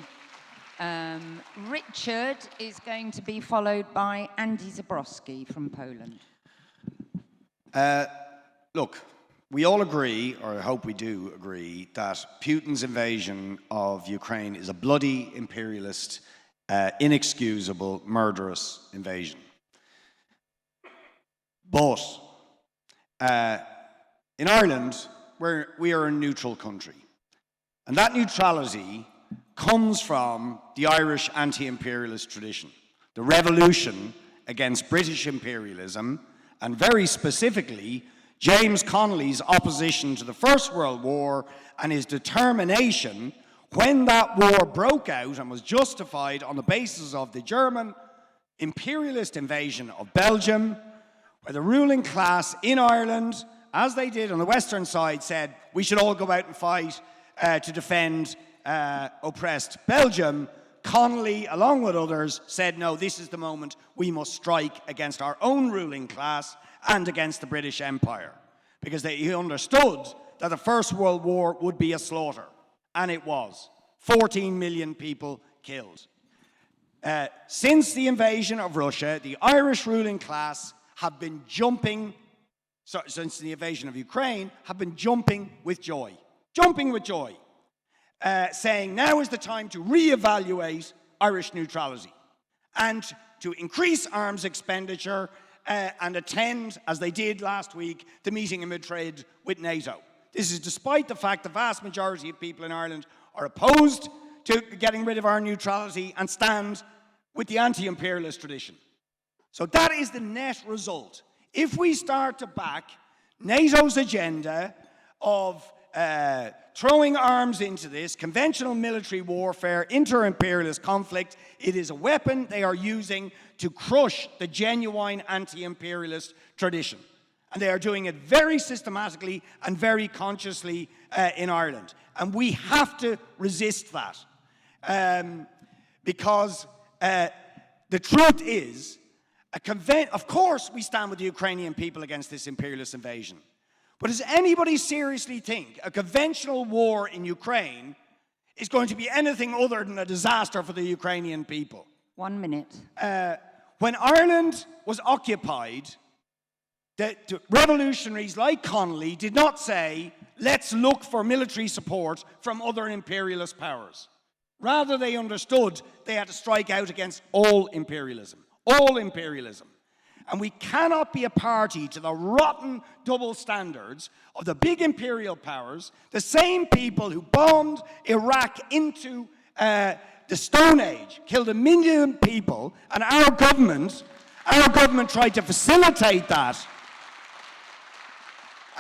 Richard is going to be followed by Andy Zabrowski from Poland. Look, we all agree, or I hope we do agree, that Putin's invasion of Ukraine is a bloody, imperialist, inexcusable, murderous invasion. But in Ireland, we are a neutral country. And that neutrality comes from the Irish anti-imperialist tradition, the revolution against British imperialism, and very specifically, James Connolly's opposition to the First World War and his determination when that war broke out and was justified on the basis of the German imperialist invasion of Belgium, where the ruling class in Ireland, as they did on the western side, said we should all go out and fight to defend oppressed Belgium. Connolly, along with others, said, no, this is the moment we must strike against our own ruling class and against the British Empire, because he understood that the First World War would be a slaughter, and it was. 14 million people killed. Since the invasion of Russia, the Irish ruling class have been jumping, since the invasion of Ukraine, have been jumping with joy, saying now is the time to reevaluate Irish neutrality and to increase arms expenditure and attend, as they did last week, the meeting in Madrid with NATO. This is despite the fact the vast majority of people in Ireland are opposed to getting rid of our neutrality and stand with the anti-imperialist tradition. So that is the net result. If we start to back NATO's agenda of throwing arms into this, conventional military warfare, inter-imperialist conflict, it is a weapon they are using to crush the genuine anti-imperialist tradition. And they are doing it very systematically and very consciously in Ireland. And we have to resist that. Because the truth is, of course we stand with the Ukrainian people against this imperialist invasion. But does anybody seriously think a conventional war in Ukraine is going to be anything other than a disaster for the Ukrainian people? 1 minute. When Ireland was occupied, the revolutionaries like Connolly did not say, let's look for military support from other imperialist powers. Rather, they understood they had to strike out against all imperialism. All imperialism. And we cannot be a party to the rotten double standards of the big imperial powers, the same people who bombed Iraq into the Stone Age, killed 1 million people, and our government tried to facilitate that.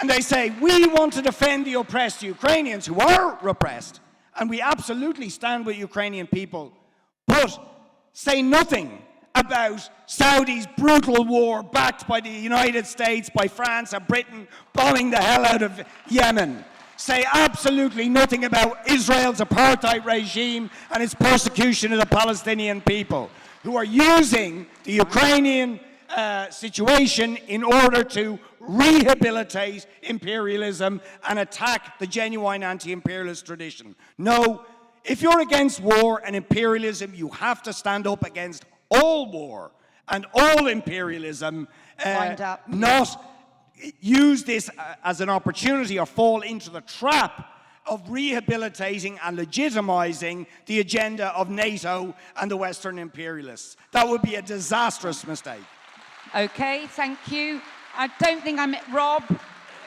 And they say, we want to defend the oppressed Ukrainians who are repressed, and we absolutely stand with Ukrainian people, but say nothing about Saudi's brutal war backed by the United States, by France and Britain, bombing the hell out of Yemen. Say absolutely nothing about Israel's apartheid regime and its persecution of the Palestinian people, who are using the Ukrainian situation in order to rehabilitate imperialism and attack the genuine anti-imperialist tradition. No, if you're against war and imperialism, you have to stand up against all war and all imperialism, not use this as an opportunity or fall into the trap of rehabilitating and legitimizing the agenda of NATO and the Western imperialists. That would be a disastrous mistake. Okay, thank you. I don't think Rob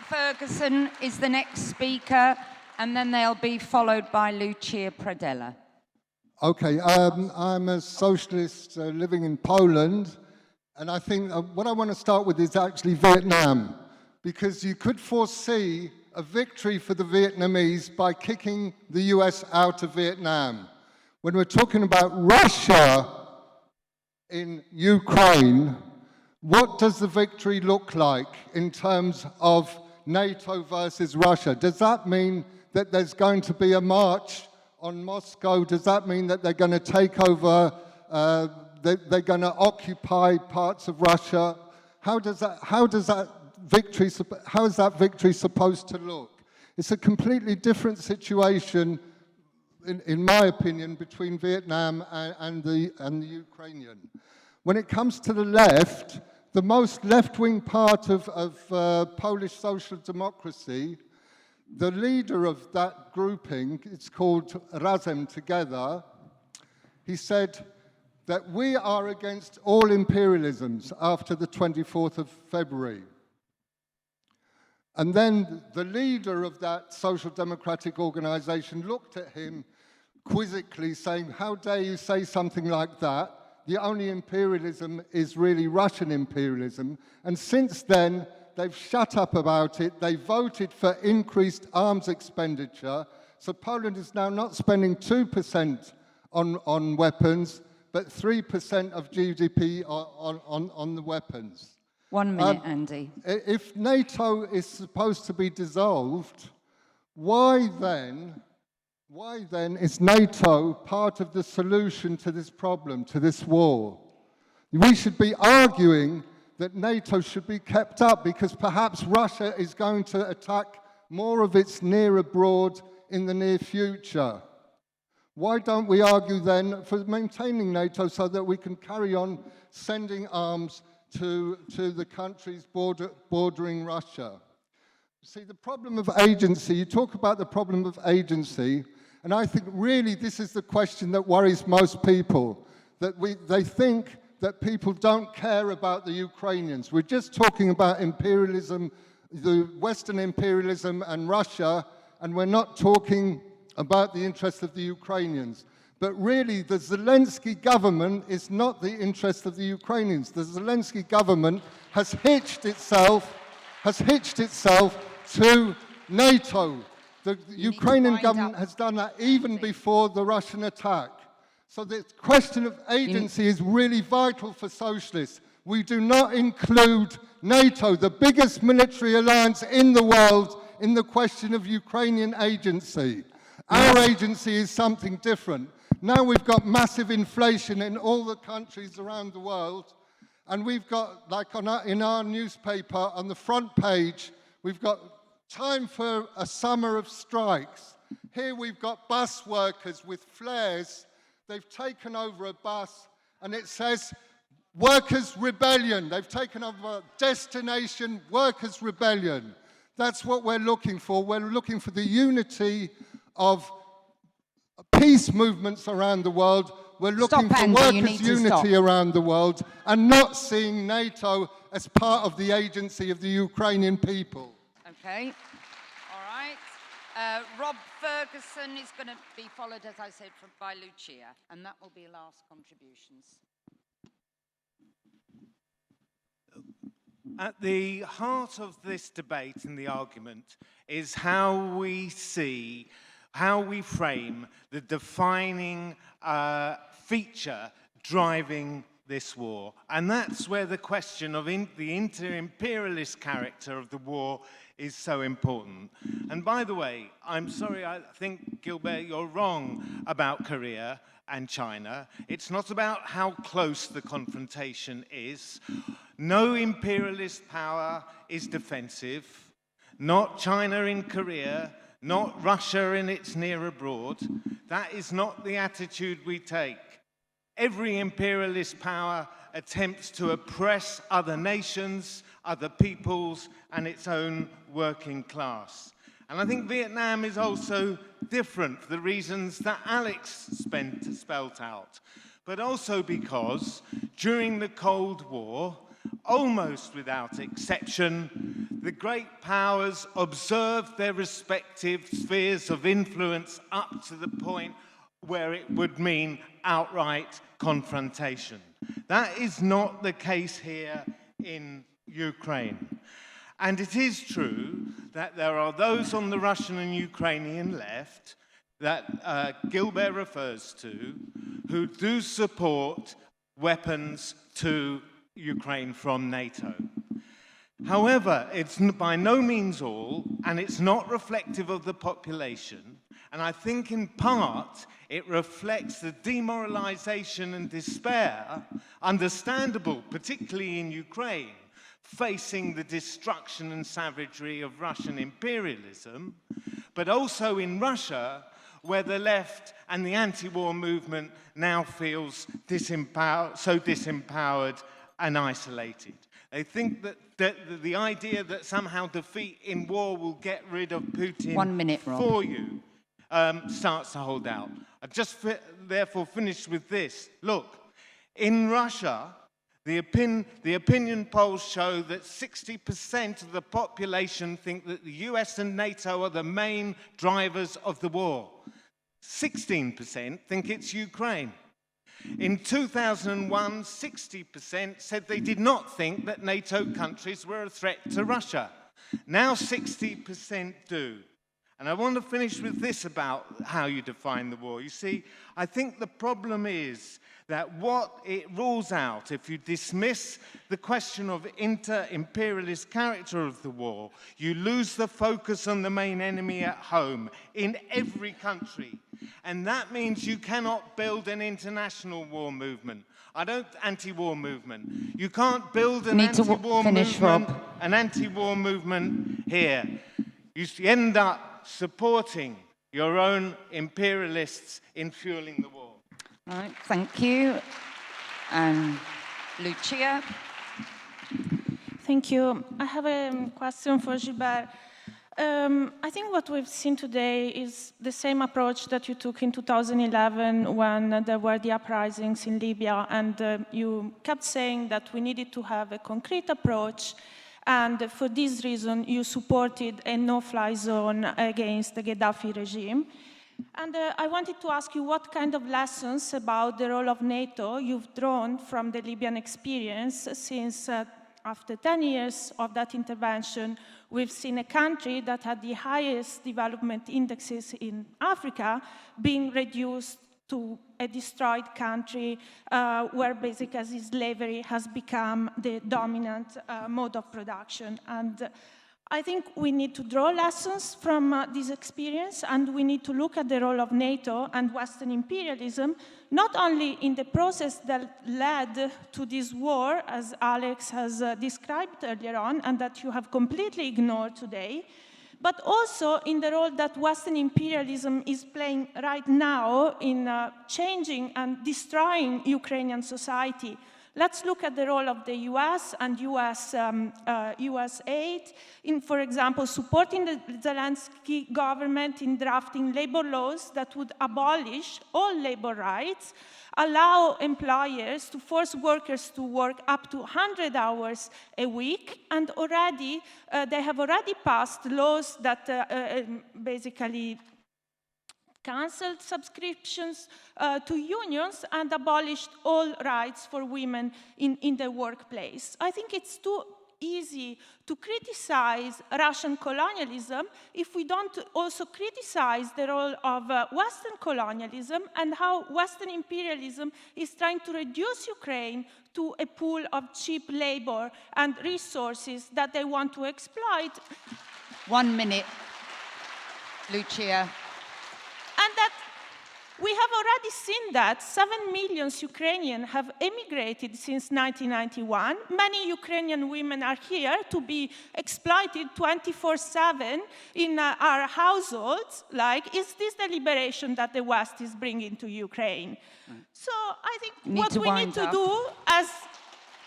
Ferguson is the next speaker, and then they'll be followed by Lucia Pradella. Okay, I'm a socialist living in Poland, and I think what I want to start with is actually Vietnam, because you could foresee a victory for the Vietnamese by kicking the US out of Vietnam. When we're talking about Russia in Ukraine, what does the victory look like in terms of NATO versus Russia? Does that mean that there's going to be a march on Moscow? Does that mean that they're going to take over, they're going to occupy parts of Russia? How is that victory supposed to look? It's a completely different situation, in my opinion, between Vietnam and the Ukrainian. When it comes to the left, the most left-wing part of Polish social democracy, the leader of that grouping, it's called Razem Together, he said that we are against all imperialisms after the 24th of February. And then the leader of that social democratic organization looked at him quizzically saying, how dare you say something like that? The only imperialism is really Russian imperialism. And since then, they've shut up about it. They voted for increased arms expenditure. So Poland is now not spending 2% on weapons, but 3% of GDP on the weapons. 1 minute, Andy. If NATO is supposed to be dissolved, why then is NATO part of the solution to this problem, to this war? We should be arguing that NATO should be kept up because perhaps Russia is going to attack more of its near abroad in the near future. Why don't we argue then for maintaining NATO so that we can carry on sending arms to the countries bordering Russia? See, the problem of agency, you talk about the problem of agency, and I think really this is the question that worries most people, that they think that people don't care about the Ukrainians. We're just talking about imperialism, the Western imperialism and Russia, and we're not talking about the interests of the Ukrainians. But really, the Zelensky government is not the interest of the Ukrainians. The Zelensky government has hitched itself to NATO. The Ukrainian government has done that even before the Russian attack. So the question of agency is really vital for socialists. We do not include NATO, the biggest military alliance in the world, in the question of Ukrainian agency. Our agency is something different. Now we've got massive inflation in all the countries around the world, and we've got, like in our newspaper, on the front page, we've got time for a summer of strikes. Here we've got bus workers with flares. They've taken over a bus, and it says, Workers' Rebellion. They've taken over destination Workers' Rebellion. That's what we're looking for. We're looking for the unity of peace movements around the world. We're looking for workers' unity around the world and not seeing NATO as part of the agency of the Ukrainian people. Okay. All right. Rob Ferguson is going to be followed, as I said, by Lucia, and that will be last contributions. At the heart of this debate and the argument is how we frame the defining feature driving this war. And that's where the question of the inter-imperialist character of the war is so important. And by the way, I'm sorry, I think, Gilbert, you're wrong about Korea and China. It's not about how close the confrontation is. No imperialist power is defensive. Not China in Korea, not Russia in its near abroad. That is not the attitude we take. Every imperialist power attempts to oppress other nations, other peoples, and its own working class. And I think Vietnam is also different for the reasons that Alex spelled out, but also because during the Cold War, almost without exception, the great powers observed their respective spheres of influence up to the point where it would mean outright confrontation. That is not the case here in Ukraine. And it is true that there are those on the Russian and Ukrainian left that Gilbert refers to who do support weapons to Ukraine from NATO. However, it's by no means all, and it's not reflective of the population, and I think in part it reflects the demoralization and despair, understandable, particularly in Ukraine, facing the destruction and savagery of Russian imperialism, but also in Russia, where the left and the anti-war movement now feels so disempowered and isolated. They think that the idea that somehow defeat in war will get rid of Putin 1 minute, Rob. for you starts to hold out. I just therefore finish with this. Look, in Russia, the opinion polls show that 60% of the population think that the US and NATO are the main drivers of the war. 16% think it's Ukraine. In 2001, 60% said they did not think that NATO countries were a threat to Russia. Now 60% do. And I want to finish with this about how you define the war. You see, I think the problem is that what it rules out, if you dismiss the question of inter-imperialist character of the war, you lose the focus on the main enemy at home, in every country. And that means you cannot build an international war movement. Anti-war movement. You can't build an anti-war movement here. You end up supporting your own imperialists in fueling the war. Right, thank you. And Lucia. Thank you. I have a question for Gilbert. I think what we've seen today is the same approach that you took in 2011 when there were the uprisings in Libya, and you kept saying that we needed to have a concrete approach, and for this reason you supported a no-fly zone against the Gaddafi regime. And I wanted to ask you what kind of lessons about the role of NATO you've drawn from the Libyan experience, since after 10 years of that intervention, we've seen a country that had the highest development indexes in Africa being reduced to a destroyed country where basically slavery has become the dominant mode of production. And I think we need to draw lessons from this experience, and we need to look at the role of NATO and Western imperialism, not only in the process that led to this war, as Alex has described earlier on, and that you have completely ignored today, but also in the role that Western imperialism is playing right now in changing and destroying Ukrainian society. Let's look at the role of the US and US aid in, for example, supporting the Zelensky government in drafting labor laws that would abolish all labor rights, allow employers to force workers to work up to 100 hours a week, and they have already passed laws that basically cancelled subscriptions to unions and abolished all rights for women in the workplace. I think it's too easy to criticize Russian colonialism if we don't also criticize the role of Western colonialism and how Western imperialism is trying to reduce Ukraine to a pool of cheap labor and resources that they want to exploit. 1 minute, Lucia. And that we have already seen that 7 million Ukrainians have emigrated since 1991. Many Ukrainian women are here to be exploited 24/7 in our households. Is this the liberation that the West is bringing to Ukraine? So I think what we need to do as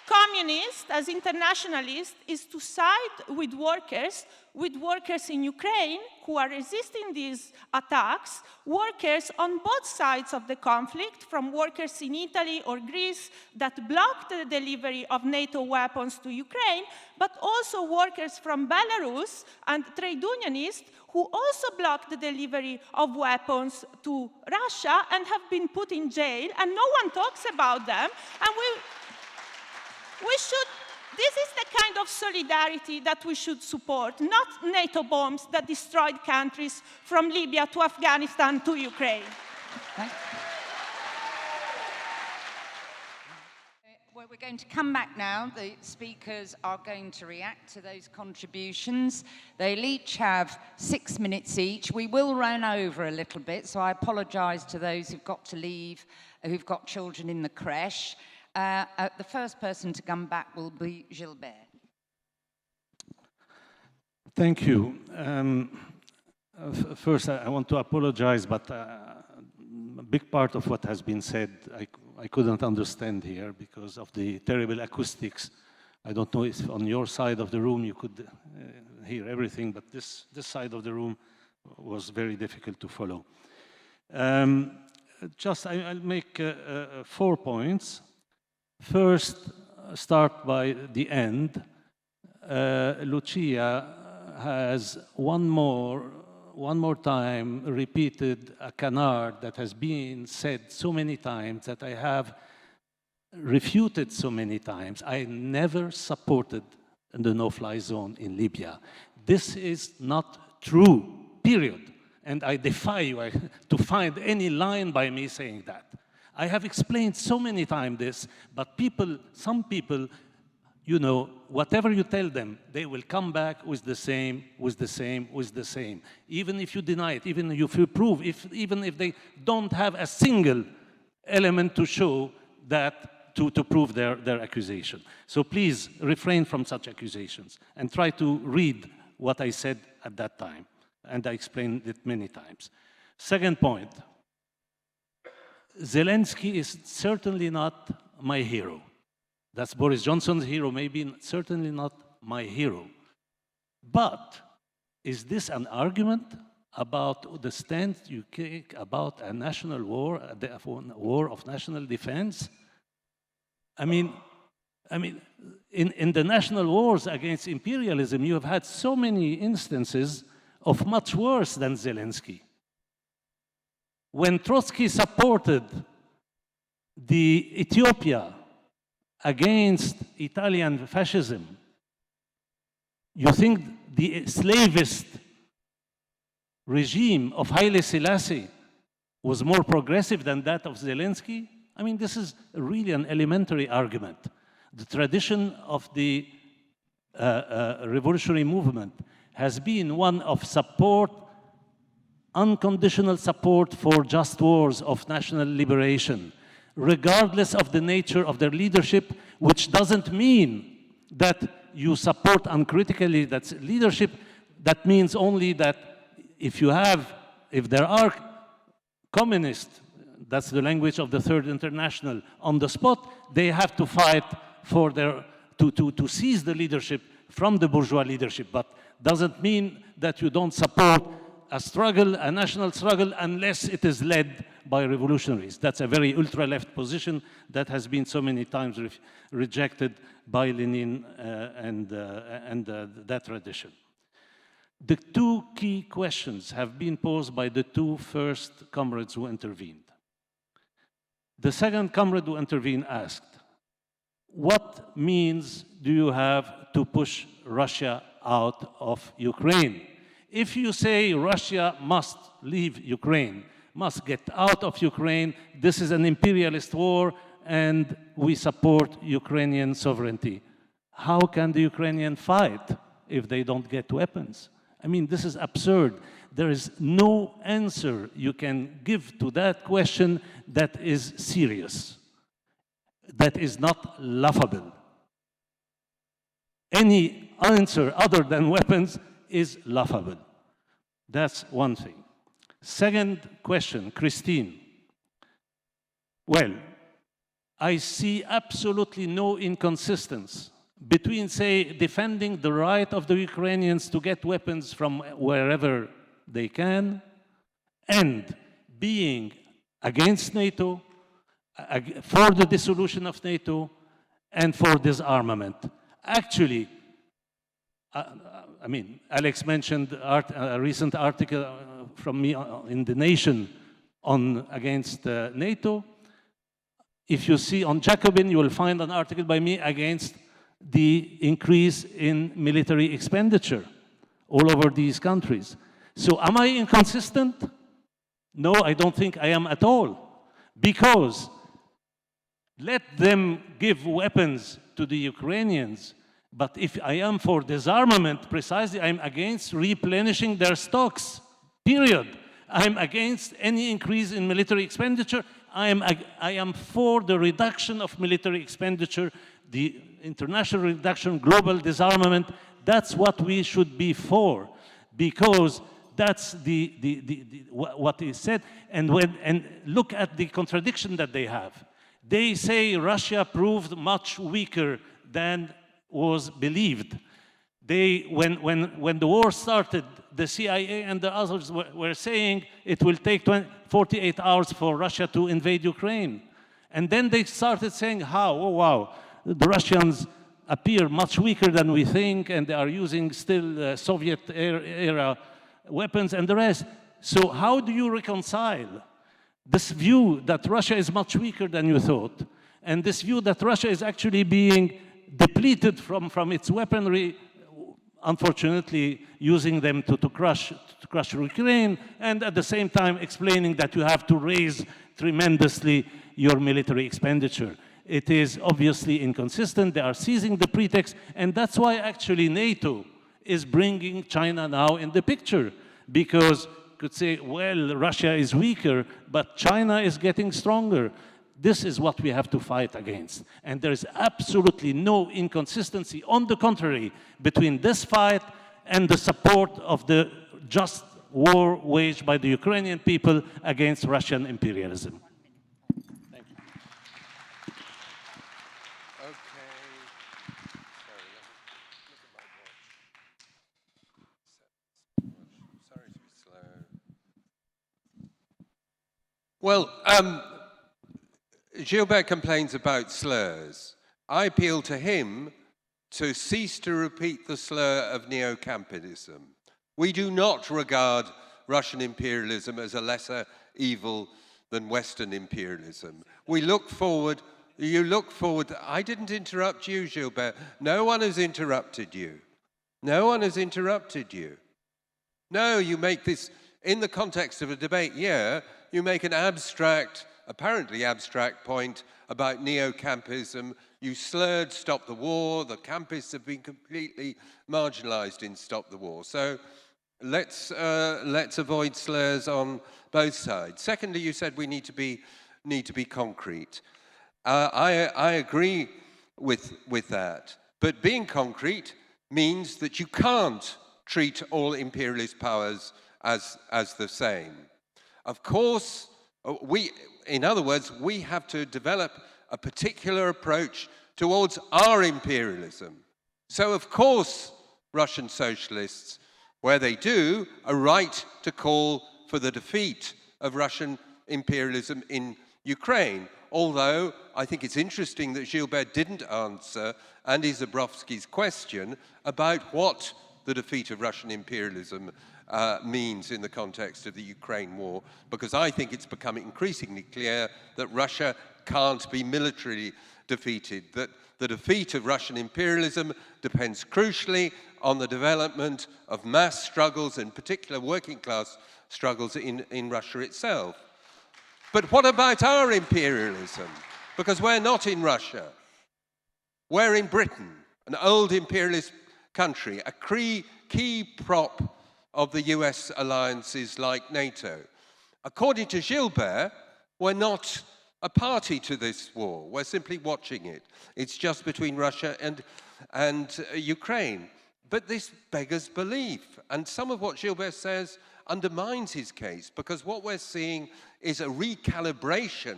communists, as internationalists, is to side with workers in Ukraine who are resisting these attacks, workers on both sides of the conflict, from workers in Italy or Greece that blocked the delivery of NATO weapons to Ukraine, but also workers from Belarus and trade unionists who also blocked the delivery of weapons to Russia and have been put in jail, and no one talks about them. And we should This is the kind of solidarity that we should support, not NATO bombs that destroyed countries from Libya to Afghanistan to Ukraine. Well, we're going to come back now. The speakers are going to react to those contributions. They'll each have 6 minutes each. We will run over a little bit, so I apologise to those who've got to leave, who've got children in the creche. The first person to come back will be Gilbert. Thank you. First, I want to apologize, but a big part of what has been said, I couldn't understand here because of the terrible acoustics. I don't know if on your side of the room you could hear everything, but this side of the room was very difficult to follow. I'll make 4 points. First, start by the end. Lucia has one more time repeated a canard that has been said so many times that I have refuted so many times. I never supported the no-fly zone in Libya. This is not true, period. And I defy you to find any line by me saying that. I have explained so many times this, but some people, you know, whatever you tell them, they will come back with the same. Even if you deny it, even if you prove, even if they don't have a single element to show that, to prove their accusation. So please refrain from such accusations and try to read what I said at that time. And I explained it many times. Second point, Zelensky is certainly not my hero. That's Boris Johnson's hero, maybe certainly not my hero. But is this an argument about the stance you take about a national war, a war of national defense? I mean, in the national wars against imperialism, you have had so many instances of much worse than Zelensky. When Trotsky supported the Ethiopia against Italian fascism, you think the slavist regime of Haile Selassie was more progressive than that of Zelensky? I mean, this is really an elementary argument. The tradition of the revolutionary movement has been one of support, unconditional support for just wars of national liberation, regardless of the nature of their leadership, which doesn't mean that you support uncritically that leadership. That means only that if there are communists, that's the language of the Third International, on the spot, they have to fight for to seize the leadership from the bourgeois leadership. But doesn't mean that you don't support a struggle, a national struggle, unless it is led by revolutionaries. That's a very ultra-left position that has been so many times rejected by Lenin and that tradition. The two key questions have been posed by the two first comrades who intervened. The second comrade who intervened asked, what means do you have to push Russia out of Ukraine? If you say Russia must leave Ukraine, must get out of Ukraine, this is an imperialist war and we support Ukrainian sovereignty. How can the Ukrainians fight if they don't get weapons? I mean, this is absurd. There is no answer you can give to that question that is serious, that is not laughable. Any answer other than weapons is laughable. That's one thing. Second question, Christine. Well, I see absolutely no inconsistency between, say, defending the right of the Ukrainians to get weapons from wherever they can and being against NATO, for the dissolution of NATO, and for disarmament. Actually, I mean, Alex mentioned a recent article from me in The Nation against NATO. If you see on Jacobin, you will find an article by me against the increase in military expenditure all over these countries. So am I inconsistent? No, I don't think I am at all. Because let them give weapons to the Ukrainians, but if I am for disarmament, precisely, I'm against replenishing their stocks, period. I'm against any increase in military expenditure. I am for the reduction of military expenditure, the international reduction, global disarmament. That's what we should be for, because that's what is said. And look at the contradiction that they have. They say Russia proved much weaker than was believed. When the war started, the CIA and the others were saying it will take 48 hours for Russia to invade Ukraine. And then they started saying how, oh wow, the Russians appear much weaker than we think, and they are using still Soviet-era weapons and the rest. So how do you reconcile this view that Russia is much weaker than you thought, and this view that Russia is actually being depleted from its weaponry, unfortunately using them to crush Ukraine, and at the same time explaining that you have to raise tremendously your military expenditure? It is obviously inconsistent. They are seizing the pretext, and that's why actually NATO is bringing China now in the picture, because you could say, well, Russia is weaker, but China is getting stronger. This is what we have to fight against. And there is absolutely no inconsistency, on the contrary, between this fight and the support of the just war waged by the Ukrainian people against Russian imperialism. Thank you. Sorry to be slow. Well, Gilbert complains about slurs. I appeal to him to cease to repeat the slur of neo-capitalism. We do not regard Russian imperialism as a lesser evil than Western imperialism. We look forward, you look forward. I didn't interrupt you, Gilbert. No one has interrupted you. No one has interrupted you. No, you make this, in the context of a debate, yeah, you make an abstract, apparently abstract point about neo-campism. You slurred Stop the War. The campists have been completely marginalized in Stop the War. So let's avoid slurs on both sides. Secondly, you said we need to be concrete. I agree with that. But being concrete means that you can't treat all imperialist powers as the same. Of course, in other words, we have to develop a particular approach towards our imperialism. So, of course, Russian socialists, where they do, a right to call for the defeat of Russian imperialism in Ukraine. Although, I think it's interesting that Gilbert didn't answer Andy Zabrovsky's question about what the defeat of Russian imperialism means in the context of the Ukraine war, because I think it's becoming increasingly clear that Russia can't be militarily defeated, that the defeat of Russian imperialism depends crucially on the development of mass struggles, in particular working class struggles in Russia itself. But what about our imperialism? Because we're not in Russia. We're in Britain, an old imperialist country, a key prop of the US alliances like NATO. According to Gilbert, we're not a party to this war. We're simply watching it. It's just between Russia and Ukraine. But this beggars belief. And some of what Gilbert says undermines his case, because what we're seeing is a recalibration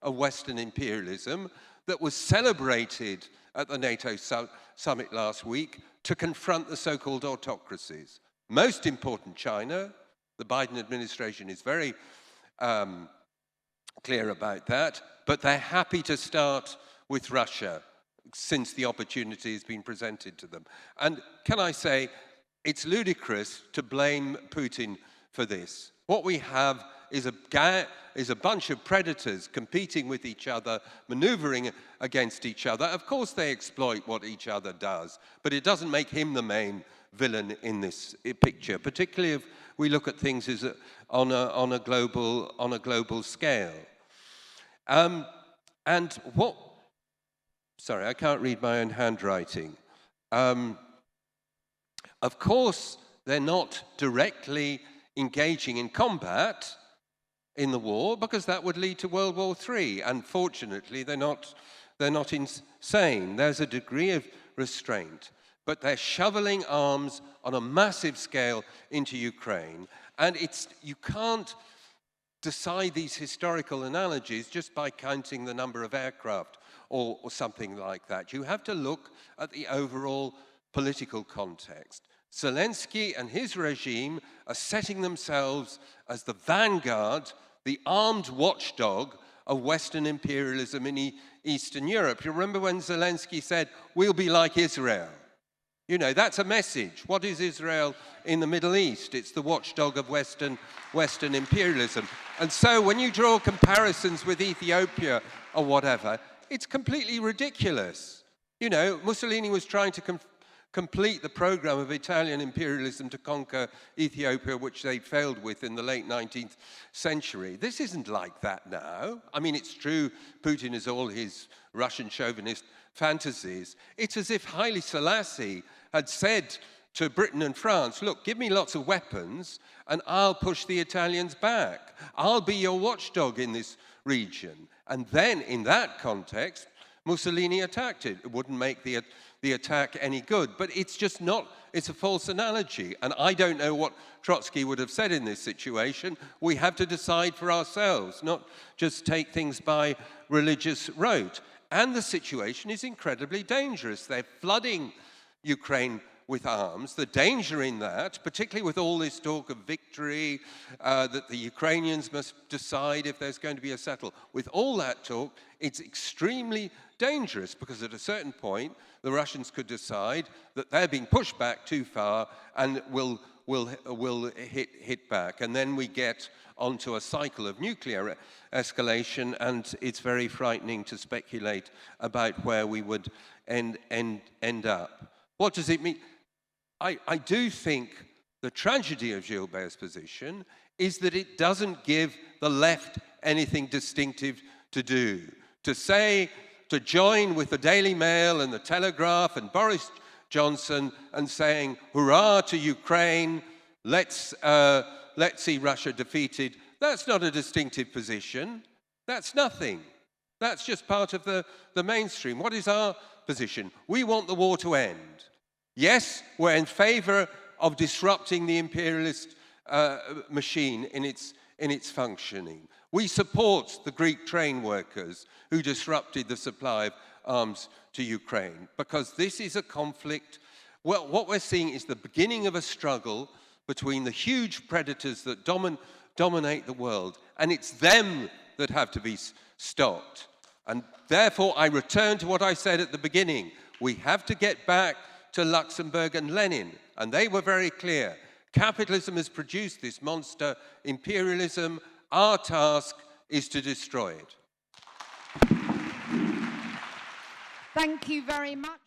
of Western imperialism that was celebrated at the NATO summit last week to confront the so-called autocracies. Most important, China. The Biden administration is very clear about that, but they're happy to start with Russia since the opportunity has been presented to them. And can I say, it's ludicrous to blame Putin for this. What we have is a bunch of predators competing with each other, maneuvering against each other. Of course they exploit what each other does, but it doesn't make him the main villain in this picture, particularly if we look at things as on a global scale. And what... Sorry, I can't read my own handwriting. Of course, they're not directly engaging in combat in the war, because that would lead to World War III. Unfortunately, they're not insane. There's a degree of restraint, but they're shoveling arms on a massive scale into Ukraine, and you can't decide these historical analogies just by counting the number of aircraft or something like that. You have to look at the overall political context. Zelensky and his regime are setting themselves as the vanguard, the armed watchdog of Western imperialism in Eastern Europe. You remember when Zelensky said, "We'll be like Israel"? You know, that's a message. What is Israel in the Middle East? It's the watchdog of Western imperialism. And so when you draw comparisons with Ethiopia or whatever, it's completely ridiculous. You know, Mussolini was trying to complete the program of Italian imperialism to conquer Ethiopia, which they failed with in the late 19th century. This isn't like that now. I mean, it's true, Putin has all his Russian chauvinist fantasies. It's as if Haile Selassie had said to Britain and France, look, give me lots of weapons and I'll push the Italians back. I'll be your watchdog in this region. And then, in that context, Mussolini attacked it. It wouldn't make the attack any good. But it's just not, it's a false analogy. And I don't know what Trotsky would have said in this situation. We have to decide for ourselves, not just take things by religious rote. And the situation is incredibly dangerous. They're flooding Ukraine with arms. The danger in that, particularly with all this talk of victory, that the Ukrainians must decide if there's going to be a settle. With all that talk, it's extremely dangerous, because at a certain point, the Russians could decide that they're being pushed back too far and will hit back. And then we get onto a cycle of nuclear escalation, and it's very frightening to speculate about where we would end up. What does it mean? I do think the tragedy of Gilbert's position is that it doesn't give the left anything distinctive to do. To join with the Daily Mail and the Telegraph and Boris Johnson and saying, hurrah to Ukraine, let's see Russia defeated, that's not a distinctive position. That's nothing. That's just part of the mainstream. What is our position? We want the war to end. Yes, we're in favor of disrupting the imperialist machine in its functioning. We support the Greek train workers who disrupted the supply of arms to Ukraine, because this is a conflict. Well, what we're seeing is the beginning of a struggle between the huge predators that dominate the world, and it's them that have to be stopped. And therefore, I return to what I said at the beginning. We have to get back to Luxembourg and Lenin, and they were very clear. Capitalism has produced this monster imperialism. Our task is to destroy it. Thank you very much.